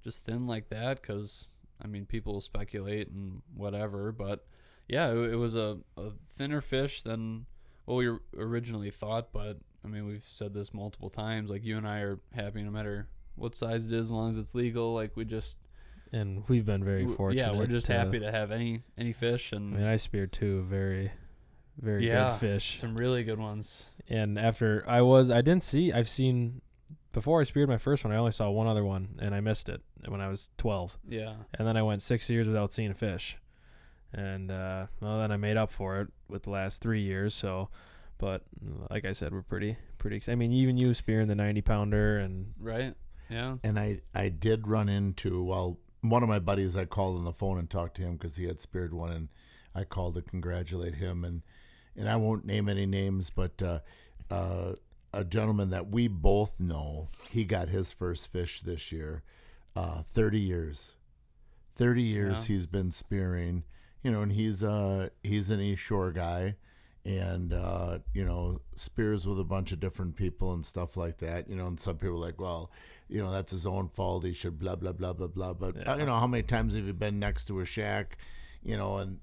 S2: just thin like that, because I mean, people will speculate and whatever, but it was a thinner fish than what we originally thought. But I I mean, we've said this multiple times. Like, you and I are happy no matter what size it is, as long as it's legal. Like,
S3: and we've been very fortunate.
S2: Yeah, we're just happy to have any fish. And
S3: I mean, I speared 2 very, very good fish.
S2: Some really good ones.
S3: And after I've seen, before I speared my first one, I only saw one other one, and I missed it when I was 12.
S2: Yeah.
S3: And then I went 6 years without seeing a fish. And, then I made up for it with the last 3 years. So, but like I said, we're pretty excited. I mean, even you spearing the 90-pounder and.
S2: Right. Yeah.
S1: And I did run into, one of my buddies, I called on the phone and talked to him because he had speared one, and I called to congratulate him. And I won't name any names, but a gentleman that we both know, he got his first fish this year. 30 years. 30 years he's been spearing, and he's an East Shore guy, and, spears with a bunch of different people and stuff like that, and some people are like, well, that's his own fault. He should blah, blah, blah, blah, blah. But, how many times have you been next to a shack, and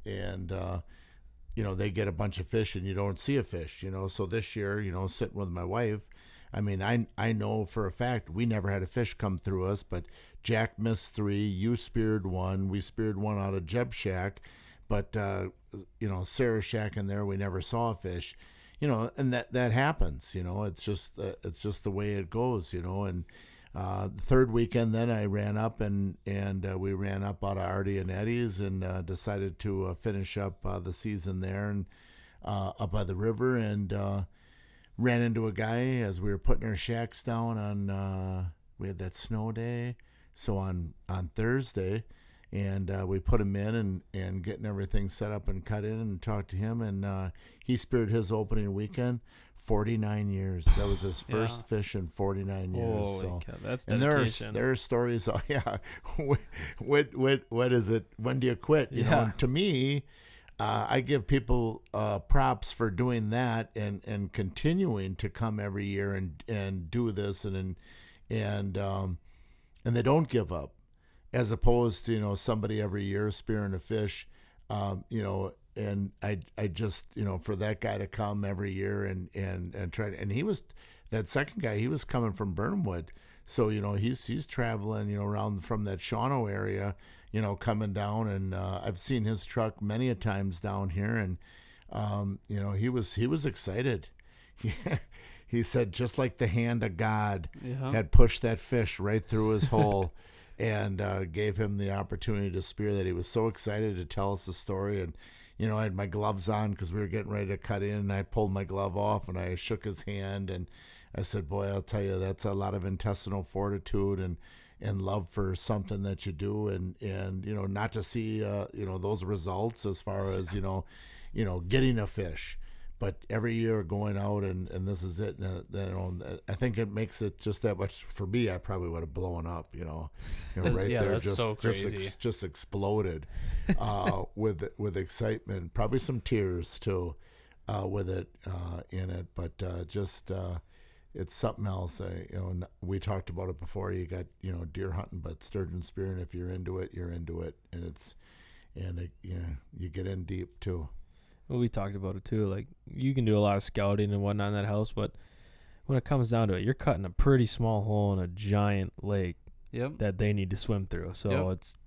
S1: they get a bunch of fish and you don't see a fish, So this year, sitting with my wife, I mean, I know for a fact we never had a fish come through us, but Jack missed 3, you speared 1, we speared 1 out of Jeb's shack, but, Sarah's shack in there, we never saw a fish, and that happens, it's just the way it goes, and the third weekend, then I ran up and we ran up out of Artie and Eddie's and decided to finish up the season there and up by the river, and ran into a guy as we were putting our shacks down on we had that snow day, so on Thursday, and we put him in and getting everything set up and cut in and talked to him, and he speared his opening weekend. 49 years. That was his first fish in 49 years.
S3: Holy
S1: so
S3: cow, that's dedication.
S1: And there are stories. What is it? When do you quit? You know, and to me, I give people props for doing that and continuing to come every year and do this and they don't give up, as opposed to somebody every year spearing a fish, And I just, for that guy to come every year and try to, and he was, that second guy, he was coming from Burnhamwood. So, he's traveling, around from that Shawano area, coming down, and I've seen his truck many a times down here, and, he was excited. He said, just like the hand of God had pushed that fish right through his hole and gave him the opportunity to spear that. He was so excited to tell us the story, and, I had my gloves on because we were getting ready to cut in, and I pulled my glove off and I shook his hand, and I said, boy, I'll tell you, that's a lot of intestinal fortitude and love for something that you do, and not to see, those results as far as, getting a fish, but every year going out and this is it. And, I think it makes it just that much. For me, I probably would have blown up, right there,
S2: that's so crazy.
S1: just exploded with excitement, probably some tears too, with it in it, but it's something else. We talked about it before. You got deer hunting, but sturgeon spearing, if you're into it, you're into it, and you get in deep too.
S3: Well, we talked about it too. Like, you can do a lot of scouting and whatnot in that house, but when it comes down to it, you're cutting a pretty small hole in a giant lake that they need to swim through. So it's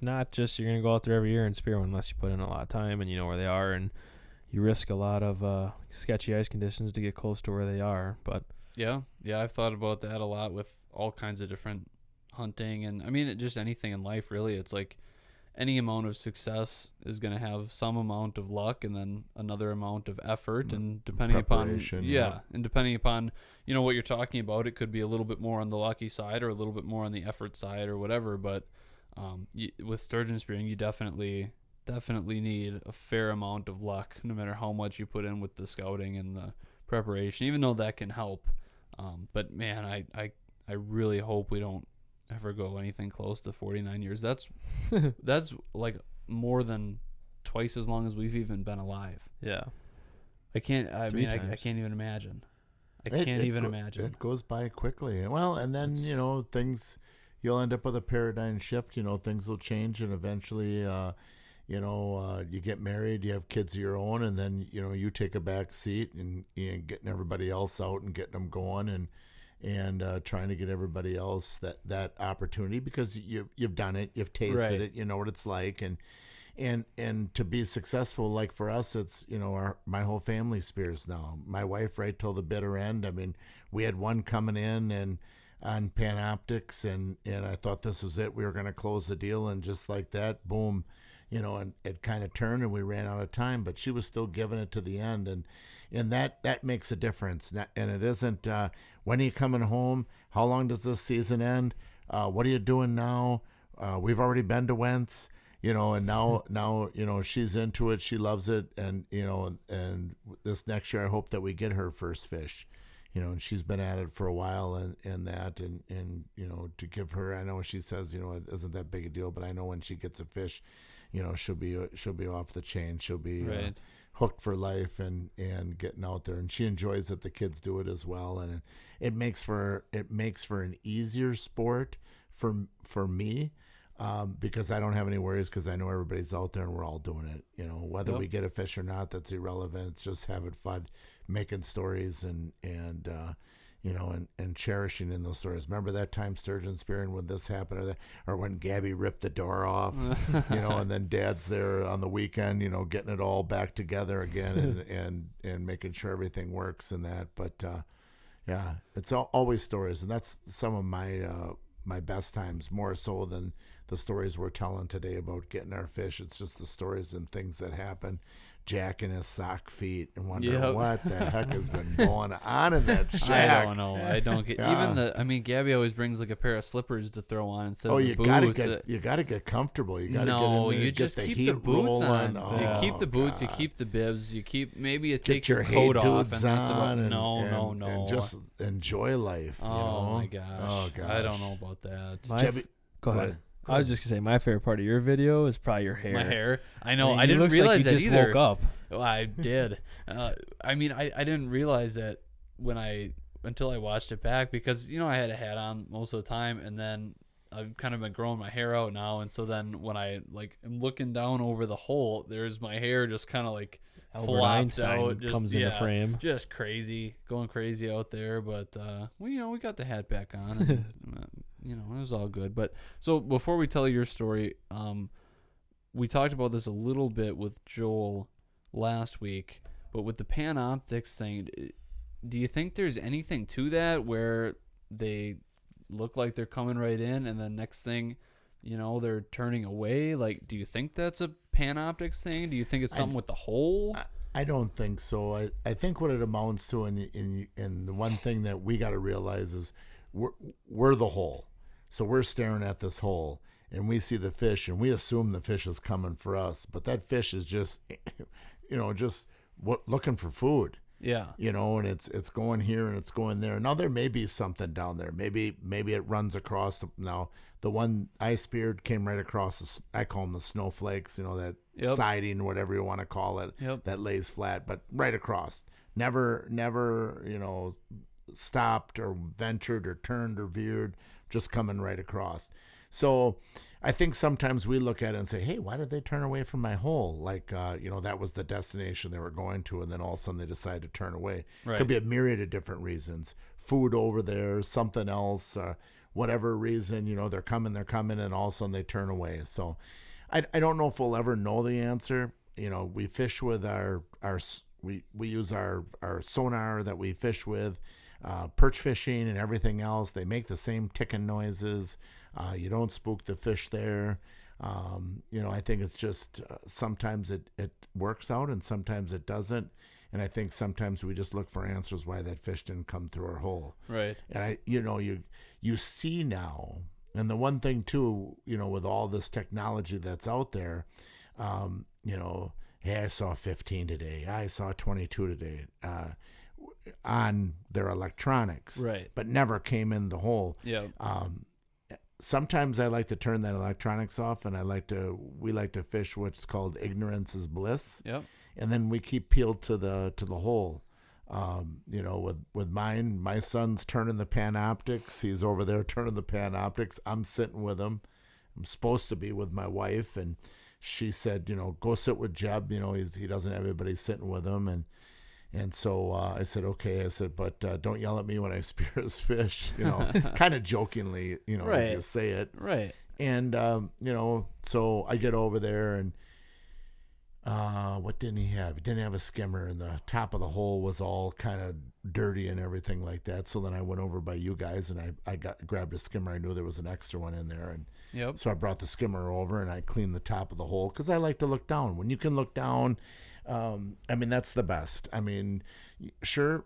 S3: not just you're gonna go out there every year and spear one unless you put in a lot of time and you know where they are, and you risk a lot of sketchy ice conditions to get close to where they are. But
S2: yeah, I've thought about that a lot with all kinds of different hunting, and I mean, just anything in life really. It's like any amount of success is going to have some amount of luck and then another amount of effort, and depending upon and depending upon what you're talking about, it could be a little bit more on the lucky side or a little bit more on the effort side or whatever. But with sturgeon spearing, you definitely need a fair amount of luck, no matter how much you put in with the scouting and the preparation, even though that can help. But man, I really hope we don't ever go anything close to 49 years. That's like more than twice as long as we've even been alive.
S3: Yeah.
S2: I can't even imagine. Imagine.
S1: It goes by quickly. Well, and then, things, you'll end up with a paradigm shift, things will change, and eventually, you know, you get married, you have kids of your own, and then, you know, you take a back seat and getting everybody else out and getting them going and trying to get everybody else that opportunity, because you've done it, you've tasted
S3: Right.
S1: it, you know what it's like, and to be successful, like for us, it's, you know, my whole family spears now. My wife right till the bitter end. I mean, we had one coming in and on Panoptics, and I thought this was it. We were going to close the deal, and just like that, boom, you know, and it kind of turned and we ran out of time, but she was still giving it to the end. And that makes a difference. And it isn't, when are you coming home? How long does this season end? What are you doing now? We've already been to Wentz, you know, and now, you know, she's into it. She loves it. And, you know, and this next year, I hope that we get her first fish, you know, and she's been at it for a while, and that, and, you know, to give her, I know she says, you know, it isn't that big a deal, but I know when she gets a fish, you know, she'll be off the chain. She'll be
S2: Right.
S1: hooked for life, and getting out there, and she enjoys it. The kids do it as well, and it makes for an easier sport for me, because I don't have any worries, because I know everybody's out there and we're all doing it. You know, whether
S2: Yep.
S1: we get a fish or not, that's irrelevant. It's just having fun, making stories, and you know, and cherishing in those stories. Remember that time sturgeon spearing when this happened, or when Gabby ripped the door off, you know, and then Dad's there on the weekend, you know, getting it all back together again, and making sure everything works and that. But yeah, it's always stories, and that's some of my best times, more so than the stories we're telling today about getting our fish. It's just the stories and things that happen. Jack in his sock feet and wondering
S2: Yep.
S1: what the heck has been going on in that shack.
S2: I don't know. I don't get
S1: Yeah.
S2: even I mean, Gabby always brings like a pair of slippers to throw on instead
S1: Oh,
S2: of the
S1: you
S2: boots.
S1: gotta get comfortable. You gotta get in
S2: No,
S1: there,
S2: you
S1: get
S2: just
S1: the
S2: keep
S1: heat
S2: the boots
S1: rolling.
S2: on.
S1: Oh,
S2: You keep the boots. You
S1: God.
S2: keep the bibs. You keep maybe you
S1: Get
S2: take
S1: your
S2: your coat
S1: hey
S2: off,
S1: dudes
S2: and that's about.
S1: on,
S2: No.
S1: and just enjoy life.
S2: Oh
S1: you know?
S2: my gosh.
S1: Oh gosh.
S2: I don't know about that.
S3: My
S1: Chevy-
S3: Go ahead. I was just gonna say my favorite part of your video is probably your hair.
S2: My hair. I know.
S3: mean,
S2: I
S3: it
S2: didn't
S3: looks
S2: realize
S3: like you
S2: that
S3: just
S2: either.
S3: woke up.
S2: Oh, I did. I mean, I didn't realize that until I watched it back, because you know I had a hat on most of the time, and then I've kind of been growing my hair out now, and so then when I like am looking down over the hole, there's my hair just kind of like
S3: Albert
S2: flopped
S3: Einstein
S2: out, just,
S3: comes into frame.
S2: just crazy, going crazy out there. But well, you know, we got the hat back on, and you know, it was all good. But so before we tell your story, we talked about this a little bit with Joel last week, but with the Panoptics thing, do you think there's anything to that where they look like they're coming right in, and the next thing, you know, they're turning away? Like, do you think that's a Panoptics thing? Do you think it's something with the hole?
S1: I don't think so. I think what it amounts to, and the one thing that we got to realize is we're the hole. So we're staring at this hole, and we see the fish, and we assume the fish is coming for us, but that fish is just, you know, just looking for food.
S2: Yeah.
S1: You know, and it's going here and it's going there. Now there may be something down there. Maybe it runs across. Now the one I speared came right across. I call them the snowflakes. You know, that siding, whatever you want to call it, that lays flat, but right across. Never, you know, stopped or ventured or turned or veered. Just coming right across. So I think sometimes we look at it and say, hey, why did they turn away from my hole? Like, you know, that was the destination they were going to, and then all of a sudden they decide to turn away.
S2: Right.
S1: Could be a myriad of different reasons. Food over there, something else, whatever reason, you know, they're coming, and all of a sudden they turn away. So I don't know if we'll ever know the answer. You know, we fish with we use our sonar that we fish with, perch fishing and everything else. They make the same ticking noises. You don't spook the fish there. You know, I think it's just sometimes it works out and sometimes it doesn't. And I think sometimes we just look for answers why that fish didn't come through our hole.
S2: Right.
S1: And you see now, and the one thing too, you know, with all this technology that's out there, you know, hey, I saw 15 today. I saw 22 today. On their electronics,
S2: Right.
S1: but never came in the hole.
S2: Yeah.
S1: Sometimes I like to turn that electronics off, and we like to fish what's called ignorance is bliss.
S2: Yep.
S1: And then we keep peeled to the hole. You know, with mine, my son's turning the Panoptics. He's over there turning the Panoptics. I'm sitting with him. I'm supposed to be with my wife, and she said, go sit with Jeb. He doesn't have anybody sitting with him. And so I said, okay. I said, but don't yell at me when I spear his fish, kind of jokingly,
S3: Right.
S1: as you say it.
S3: Right.
S1: And, so I get over there and what didn't he have? He didn't have a skimmer, and the top of the hole was all kind of dirty and everything like that. So then I went over by you guys and I grabbed a skimmer. I knew there was an extra one in there. And
S2: Yep.
S1: so I brought the skimmer over and I cleaned the top of the hole because I like to look down. When you can look down, that's the best. Sure,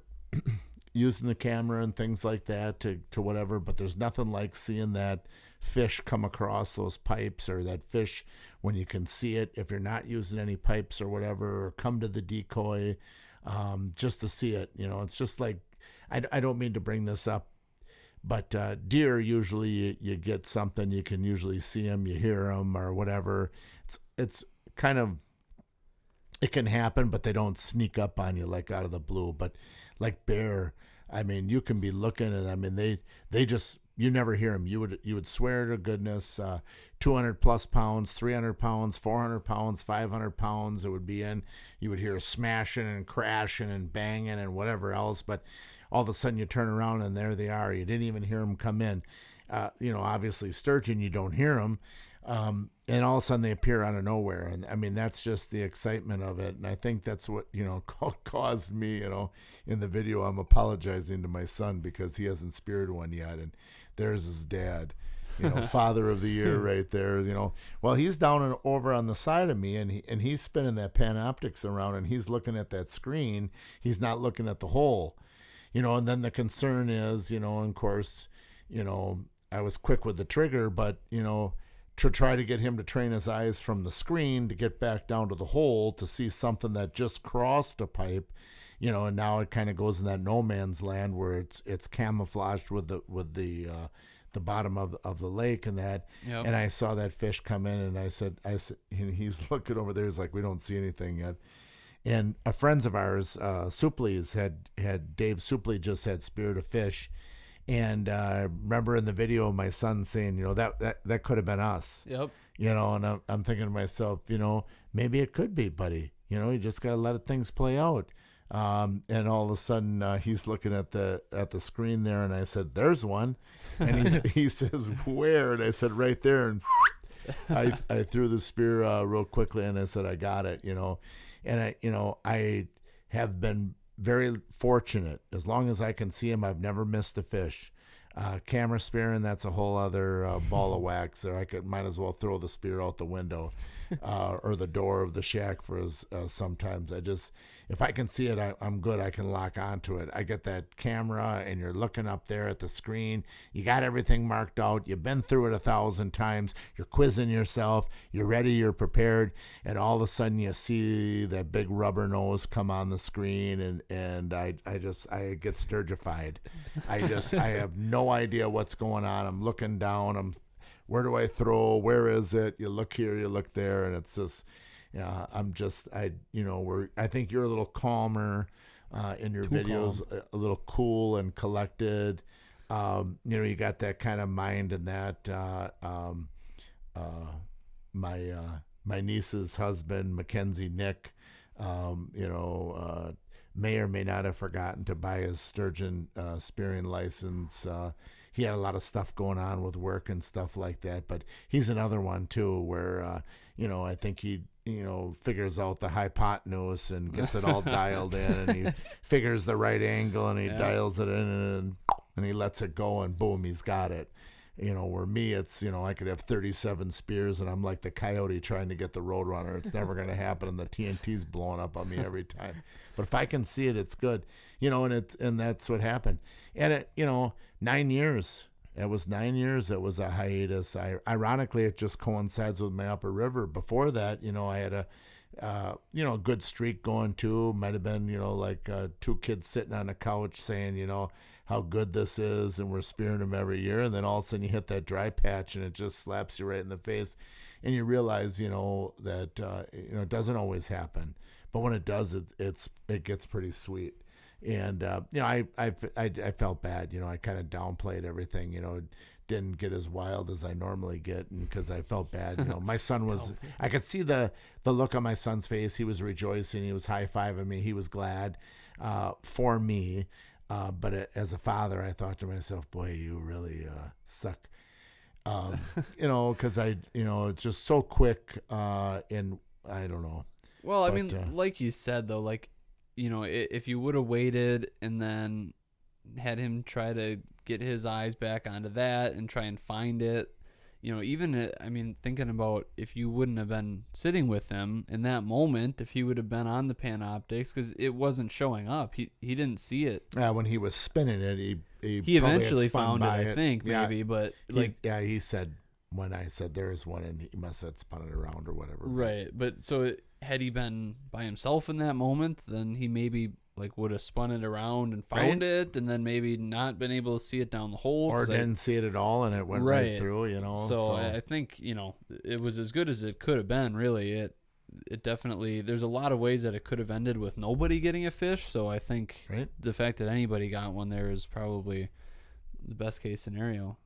S1: using the camera and things like that to whatever, but there's nothing like seeing that fish come across those pipes, or that fish when you can see it, if you're not using any pipes or whatever, or come to the decoy, just to see it. It's just like, I don't mean to bring this up, but deer, usually you get something, you can usually see them, you hear them or whatever. It's kind of, it can happen, but they don't sneak up on you like out of the blue. But like bear, you can be looking and they just, you never hear them. You would swear to goodness, 200 plus pounds, 300 pounds, 400 pounds, 500 pounds. It would be in. You would hear smashing and crashing and banging and whatever else. But all of a sudden you turn around and there they are. You didn't even hear them come in. Obviously sturgeon, you don't hear them. And all of a sudden they appear out of nowhere. And that's just the excitement of it. And I think that's what, caused me, in the video, I'm apologizing to my son because he hasn't speared one yet. And there's his dad, father of the year right there, well, he's down and over on the side of me and he's spinning that Panoptics around and he's looking at that screen. He's not looking at the hole, and then the concern is, of course, I was quick with the trigger, but, to try to get him to train his eyes from the screen to get back down to the hole to see something that just crossed a pipe, and now it kind of goes in that no man's land where it's camouflaged with the bottom of the lake and that.
S2: Yep.
S1: And I saw that fish come in and I said, and he's looking over there. He's like, we don't see anything yet. And friends of ours, Supley's had Dave Supley just had speared a fish. And I remember in the video, my son saying, that could have been us.
S2: Yep.
S1: And I'm thinking to myself, maybe it could be, buddy. You just got to let things play out. And all of a sudden, he's looking at the screen there, and I said, "There's one." And he says, "Where?" And I said, "Right there." And I threw the spear real quickly, and I said, "I got it." And I have been very fortunate. As long as I can see him, I've never missed a fish. Camera spearing, that's a whole other ball of wax. There, might as well throw the spear out the window or the door of the shack for us. Sometimes if I can see it, I'm good. I can lock onto it. I get that camera, and you're looking up there at the screen. You got everything marked out. You've been through it 1,000 times. You're quizzing yourself. You're ready. You're prepared. And all of a sudden, you see that big rubber nose come on the screen, and I get sturgified. I have no idea what's going on. I'm looking down. Where do I throw? Where is it? You look here, you look there, and it's just, I think you're a little calmer in your videos, a little cool and collected. You got that kind of mind and that. My niece's husband, Mackenzie Nick, may or may not have forgotten to buy his sturgeon spearing license. He had a lot of stuff going on with work and stuff like that, but he's another one too where I think he figures out the hypotenuse and gets it all dialed in, and he figures the right angle, and he dials it in, and he lets it go, and boom, he's got it. Where me, it's, I could have 37 spears, and I'm like the coyote trying to get the roadrunner. It's never going to happen, and the TNT's blowing up on me every time. But if I can see it, it's good. And that's what happened. And it, 9 years. It was 9 years. It was a hiatus. Ironically, it just coincides with my upper river. Before that, I had a good streak going too. Might have been, two kids sitting on a couch saying, how good this is, and we're spearing them every year. And then all of a sudden you hit that dry patch and it just slaps you right in the face. And you realize, that, it doesn't always happen. But when it does, it gets pretty sweet. And, I felt bad, I kind of downplayed everything, didn't get as wild as I normally get, and because I felt bad. My son was. I could see the look on my son's face. He was rejoicing. He was high-fiving me. He was glad for me. But as a father, I thought to myself, boy, you really suck. Because it's just so quick, and I don't know.
S2: Well, I mean, like you said, though, like, if you would have waited and then had him try to get his eyes back onto that and try and find it, thinking about if you wouldn't have been sitting with him in that moment, if he would have been on the Panoptix, because it wasn't showing up. He didn't see it.
S1: Yeah, when he was spinning it, he
S2: eventually found it, I think, maybe.
S1: Yeah.
S2: But
S1: he said, when I said there's one, and he must have spun it around or whatever.
S2: Right, but so had he been by himself in that moment, then he maybe would have spun it around and found it, and then maybe not been able to see it down the hole,
S1: or didn't see it at all, and it went right through.
S2: So I think it was as good as it could have been. Really, it definitely. There's a lot of ways that it could have ended with nobody getting a fish. So I think the fact that anybody got one there is probably the best case scenario.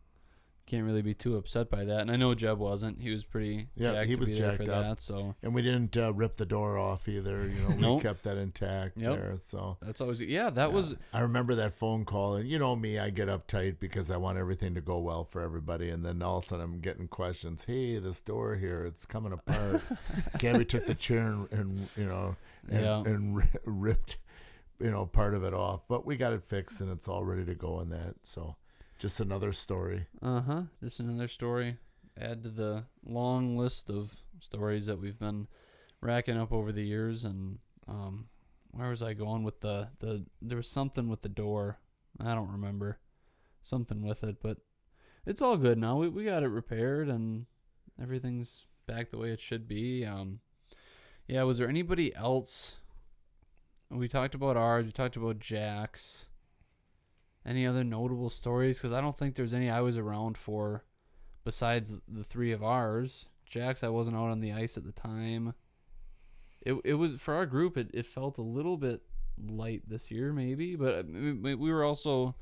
S2: Can't really be too upset by that, and I know Jeb wasn't. He was pretty jacked
S1: he was
S2: to be there
S1: jacked
S2: for
S1: up.
S2: That. So,
S1: and we didn't rip the door off either. We kept that intact there. So
S2: that's always that was.
S1: I remember that phone call, and me, I get uptight because I want everything to go well for everybody, and then all of a sudden I'm getting questions. Hey, this door here, it's coming apart. Gabby took the chair and ripped part of it off, but we got it fixed and it's all ready to go in that. So. Just another story.
S2: Just another story. Add to the long list of stories that we've been racking up over the years. And where was I going with the there was something with the door. I don't remember. Something with it, but it's all good now. We got it repaired and everything's back the way it should be. Was there anybody else? We talked about ours. We talked about Jack's. Any other notable stories? Because I don't think there's any I was around for besides the three of ours. Jack's, I wasn't out on the ice at the time. It was, for our group, it felt a little bit light this year, maybe. But we were also,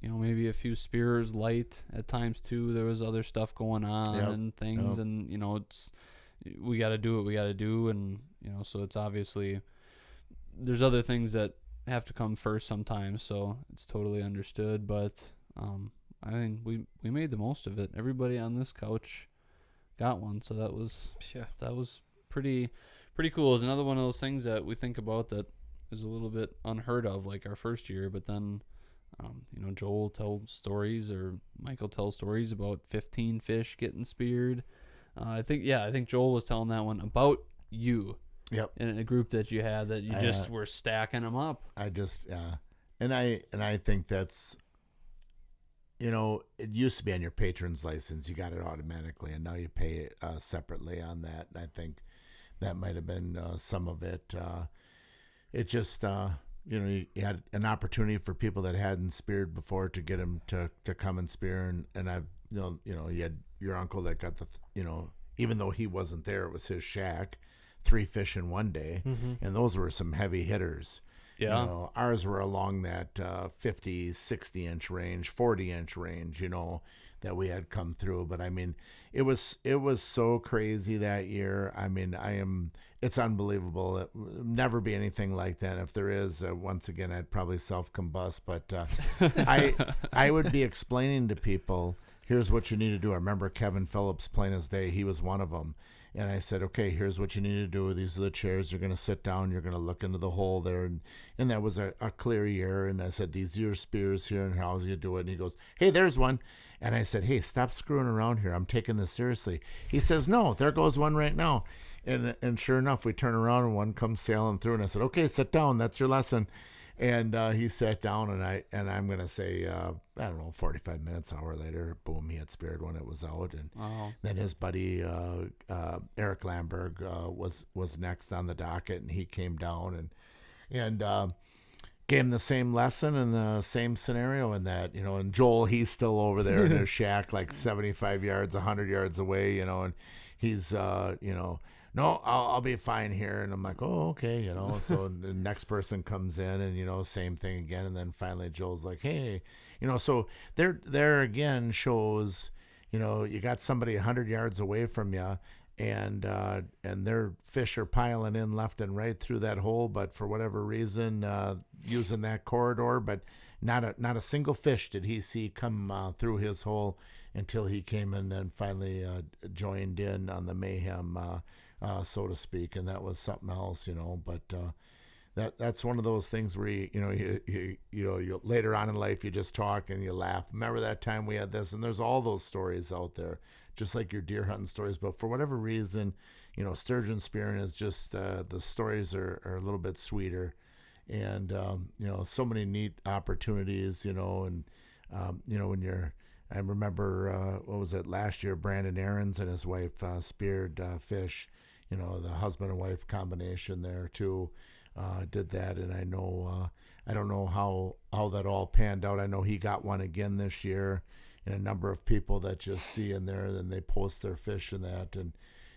S2: maybe a few spears light at times, too. There was other stuff going on and things. Yep. And, it's we got to do what we got to do. And, so it's obviously, there's other things that have to come first sometimes, so it's totally understood. But I think we made the most of it. Everybody on this couch got one, so that was pretty cool. It's another one of those things that we think about that is a little bit unheard of, like our first year. But then Joel tells stories, or Michael tells stories about 15 fish getting speared. I think Joel was telling that one about you.
S1: Yep.
S2: In a group that you had that you just were stacking them up.
S1: And I think that's, it used to be on your patron's license. You got it automatically, and now you pay separately on that. And I think that might have been some of it. It just, you had an opportunity for people that hadn't speared before to get them to come and spear. And I've, you had your uncle that got the, even though he wasn't there, it was his shack. 3 fish in one day, and those were some heavy hitters. Yeah. Ours were along that 50, 60-inch range, 40-inch range, that we had come through. But, I mean, it was so crazy that year. I mean, it's unbelievable. It will never be anything like that. If there is, once again, I'd probably self-combust. But I would be explaining to people, here's what you need to do. I remember Kevin Phillips, plain as day, he was one of them. And I said, okay, here's what you need to do. These are the chairs. You're going to sit down. You're going to look into the hole there. And that was a clear year. And I said, these are your spears here, and how's you do it? And he goes, hey, there's one. And I said, hey, stop screwing around here. I'm taking this seriously. He says, no, there goes one right now. And sure enough, we turn around and one comes sailing through. And I said, okay, sit down. That's your lesson. And he sat down, and I'm going to say, 45 minutes, hour later, boom, he had speared one. It was out. And then his buddy, Eric Lamberg, was next on the docket, and he came down and gave him the same lesson and the same scenario in that, and Joel, he's still over there in his shack, like 75 yards, 100 yards away, and he's, no, I'll be fine here. And I'm like, oh, okay, you know. So the next person comes in, and you know, same thing again. And then finally, Joel's like, hey, you know. So there again shows, you know, you got somebody 100 yards away from you, and their fish are piling in left and right through that hole, but for whatever reason, using that corridor, but not a single fish did he see come through his hole until he came in and finally joined in on the mayhem. So to speak, and that was something else, you know. But that's one of those things where you later on in life you just talk and you laugh. Remember that time we had this, and there's all those stories out there, just like your deer hunting stories. But for whatever reason, you know, sturgeon spearing is just the stories are a little bit sweeter, and you know, so many neat opportunities, you know, and you know, when you're I remember what was it last year? Brandon Aarons and his wife speared fish. You know, the husband and wife combination there too did that, and I know I don't know how that all panned out. I know he got one again this year, and a number of people that just see in there, and they post their fish and that, and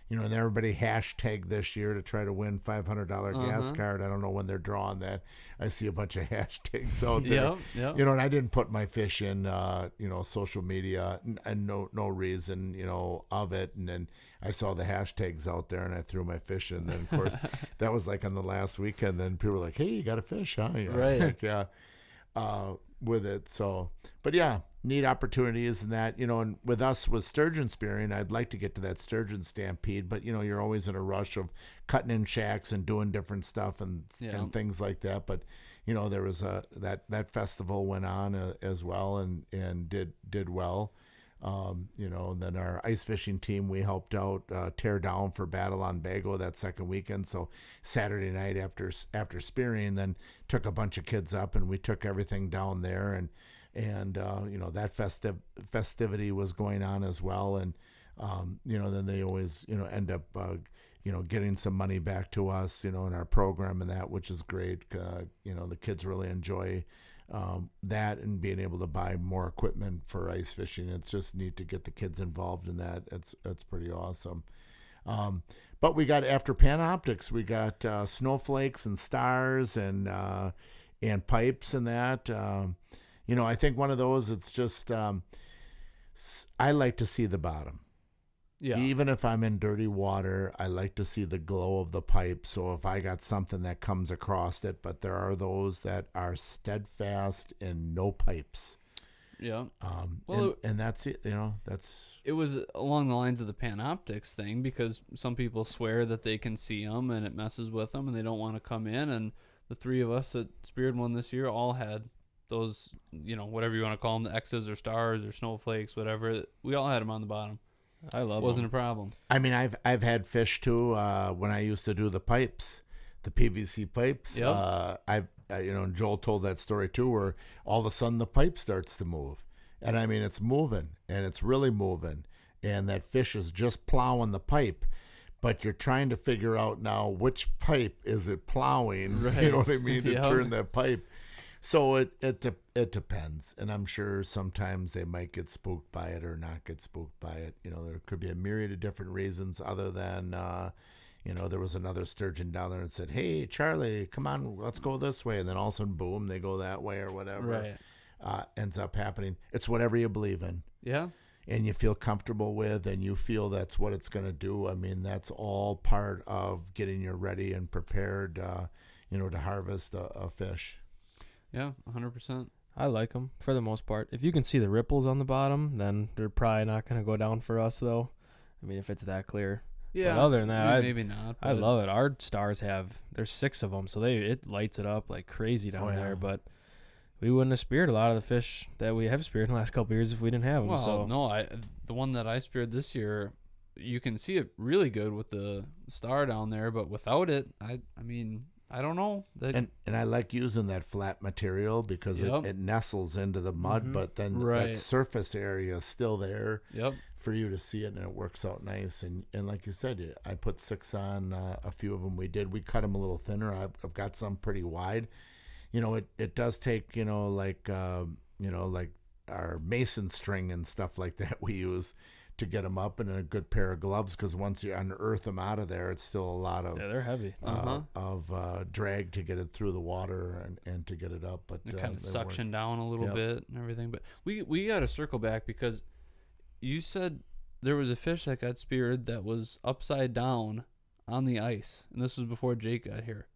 S1: you know, and everybody hashtag this year to try to win $500 gas card. I don't know when they're drawing that. I see a bunch of hashtags out there.
S2: Yep.
S1: You know, and I didn't put my fish in, you know, social media, and no reason, you know, of it. And then I saw the hashtags out there, and I threw my fish in. And then, of course, that was like on the last weekend. Then people were like, "Hey, you got a fish, huh?" You know,
S2: Right.
S1: like, yeah. With it. So, but yeah, neat opportunities and that, you know, and with us with sturgeon spearing, I'd like to get to that sturgeon stampede, but you know, you're always in a rush of cutting in shacks and doing different stuff and things like that. But you know, there was that festival went on as well and did well. You know, and then our ice fishing team, we helped out tear down for Battle on Bago that second weekend. So Saturday night after spearing, then took a bunch of kids up and we took everything down there, and you know, that festivity was going on as well. And you know, then they always, you know, end up you know, getting some money back to us, you know, in our program and that, which is great. You know, the kids really enjoy that, and being able to buy more equipment for ice fishing. It's just neat to get the kids involved in that. It's pretty awesome. But we got, after Panoptics, we got snowflakes and stars and pipes and that. You know, I think one of those, it's just I like to see the bottom.
S2: Yeah.
S1: Even if I'm in dirty water, I like to see the glow of the pipe. So if I got something that comes across it, but there are those that are steadfast and no pipes.
S2: Yeah.
S1: Well, and that's it. You know,
S2: it was along the lines of the Panoptics thing, because some people swear that they can see them and it messes with them and they don't want to come in. And the three of us that speared one this year all had those, you know, whatever you want to call them, the X's or stars or snowflakes, whatever. We all had them on the bottom.
S3: I love
S2: it. Wasn't
S3: them.
S2: a problem.
S1: I mean, I've had fish too when I used to do the pipes, the PVC pipes.
S2: Yep.
S1: You know, and Joel told that story too, where all of a sudden the pipe starts to move, and I mean, it's moving, and it's really moving, and that fish is just plowing the pipe, but you're trying to figure out now which pipe is it plowing.
S2: Right.
S1: You know what I mean, to
S2: Yep.
S1: turn that pipe. So it depends, and I'm sure sometimes they might get spooked by it or not get spooked by it. You know, there could be a myriad of different reasons other than, you know, there was another sturgeon down there and said, "Hey, Charlie, come on, let's go this way," and then all of a sudden, boom, they go that way or whatever.
S2: Right.
S1: Ends up happening. It's whatever you believe in.
S2: Yeah.
S1: And you feel comfortable with, and you feel that's what it's going to do. I mean, that's all part of getting you ready and prepared, you know, to harvest a fish.
S2: Yeah, 100%.
S3: I like them for the most part. If you can see the ripples on the bottom, then they're probably not going to go down for us, though. I mean, if it's that clear.
S2: Yeah.
S3: But other than that,
S2: maybe not.
S3: I love it. Our stars there's 6 of them, so it lights it up like crazy down there. But we wouldn't have speared a lot of the fish that we have speared in the last couple of years if we didn't have them.
S2: Well,
S3: so.
S2: no, the one that I speared this year, you can see it really good with the star down there, but without it, I mean, I don't know.
S1: And I like using that flat material because it nestles into the mud, but then that surface area is still there for you to see it, and it works out nice. And like you said, I put 6 on a few of them. We cut them a little thinner. I've got some pretty wide. You know, it does take, you know, like our mason string and stuff like that we use to get them up, and a good pair of gloves, because once you unearth them out of there, it's still a lot of
S3: they're heavy.
S1: drag to get it through the water and to get it up. But
S2: It kind of
S1: they
S2: suction
S1: work.
S2: down a little
S1: Yep.
S2: bit and everything. But we got to circle back, because you said there was a fish that got speared that was upside down on the ice, and this was before Jake got here.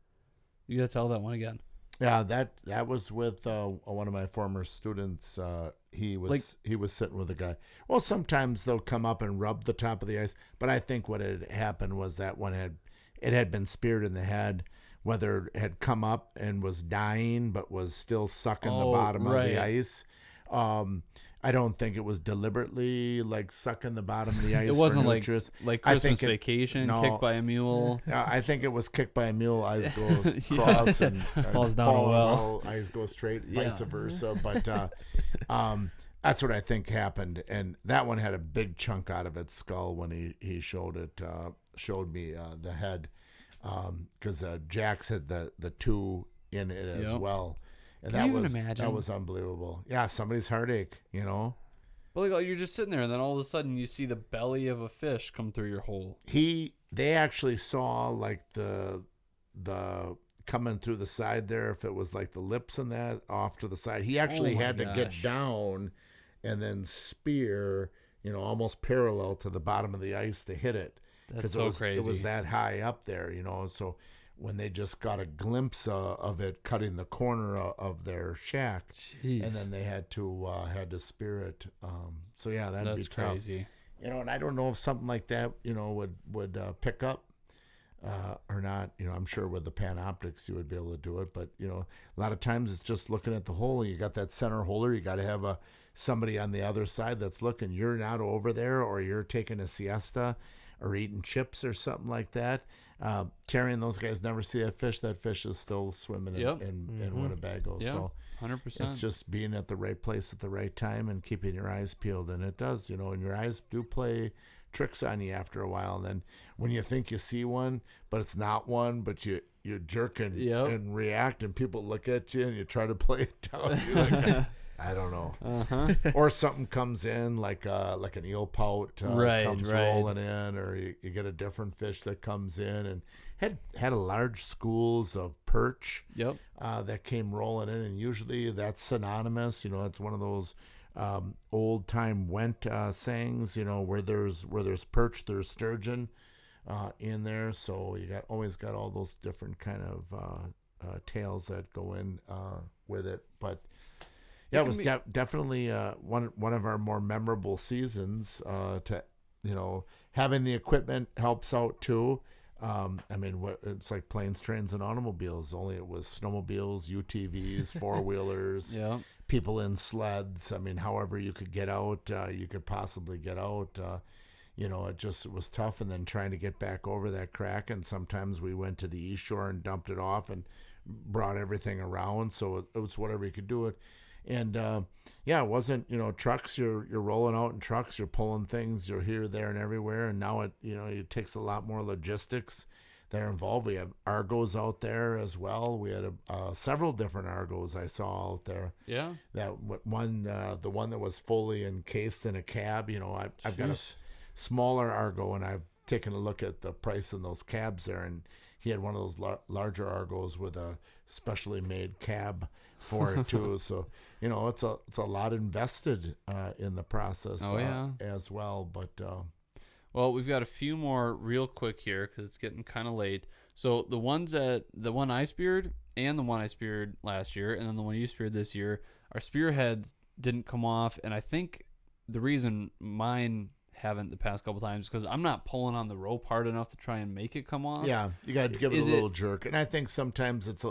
S2: You got to tell that one again.
S1: Yeah, that was with one of my former students. He was sitting with a guy. Well, sometimes they'll come up and rub the top of the ice, but I think what had happened was that one had been speared in the head, whether it had come up and was dying but was still sucking the bottom of the ice. I don't think it was deliberately like sucking the bottom of the ice.
S2: It wasn't
S1: for
S2: like Christmas Vacation, kicked by a mule.
S1: I think it was kicked by a mule. Eyes go cross and
S3: Falls down a well.
S1: Eyes go straight, vice versa. But that's what I think happened. And that one had a big chunk out of its skull when he showed me the head, because Jax had the two in it as well. And
S2: Can you even imagine?
S1: That was unbelievable. Yeah, somebody's heartache,
S2: Well, like, you're just sitting there, and then all of a sudden you see the belly of a fish come through your hole.
S1: They actually saw like the coming through the side there, if it was like the lips and that off to the side. He actually had to get down and then spear, almost parallel to the bottom of the ice to hit it.
S2: That's so crazy.
S1: It was that high up there, so when they just got a glimpse of it cutting the corner of their shack,
S2: Jeez.
S1: and then they had to spear it. So yeah, that'd be tough.
S2: Crazy.
S1: And I don't know if something like that, would pick up or not. I'm sure with the Panoptics you would be able to do it, but a lot of times it's just looking at the hole. You got that center holder. You got to have somebody on the other side that's looking. You're not over there, or you're taking a siesta or eating chips or something like that. Terry and those guys never see that fish. That fish is still swimming in Winnebago.
S2: Yeah,
S1: so
S2: 100%.
S1: It's just being at the right place at the right time and keeping your eyes peeled. And it does, and your eyes do play tricks on you after a while. And then when you think you see one, but it's not one, but you're jerking and react, and people look at you and you try to play it down. You're like, I don't know. Or something comes in like an eel pout comes rolling in, or you get a different fish that comes in, and had a large schools of perch that came rolling in, and usually that's synonymous. It's one of those old time Went sayings. Where there's perch, there's sturgeon in there. So you always got all those different kind of tales that go in with it, but. Yeah, it was definitely one of our more memorable seasons. Having the equipment helps out too. It's like planes, trains, and automobiles. Only it was snowmobiles, UTVs, four-wheelers, people in sleds. However you could get out, you could possibly get out. It was tough. And then trying to get back over that crack. And sometimes we went to the east shore and dumped it off and brought everything around. So it was whatever you could do it. And it wasn't, trucks. You're rolling out in trucks. You're pulling things. You're here, there, and everywhere. And now it takes a lot more logistics that are involved. We have Argos out there as well. We had several different Argos I saw out there.
S2: Yeah.
S1: That one, the one that was fully encased in a cab. I've got a smaller Argo, and I've taken a look at the price in those cabs there, and he had one of those larger Argos with a specially made cab for it too. So it's a lot invested in the process as well. But
S2: well, we've got a few more real quick here because it's getting kind of late. So the one I speared and the one I speared last year, and then the one you speared this year, our spearheads didn't come off, and I think the reason mine haven't the past couple times because I'm not pulling on the rope hard enough to try and make it come off.
S1: Yeah, you got to give it a little jerk, and I think sometimes it's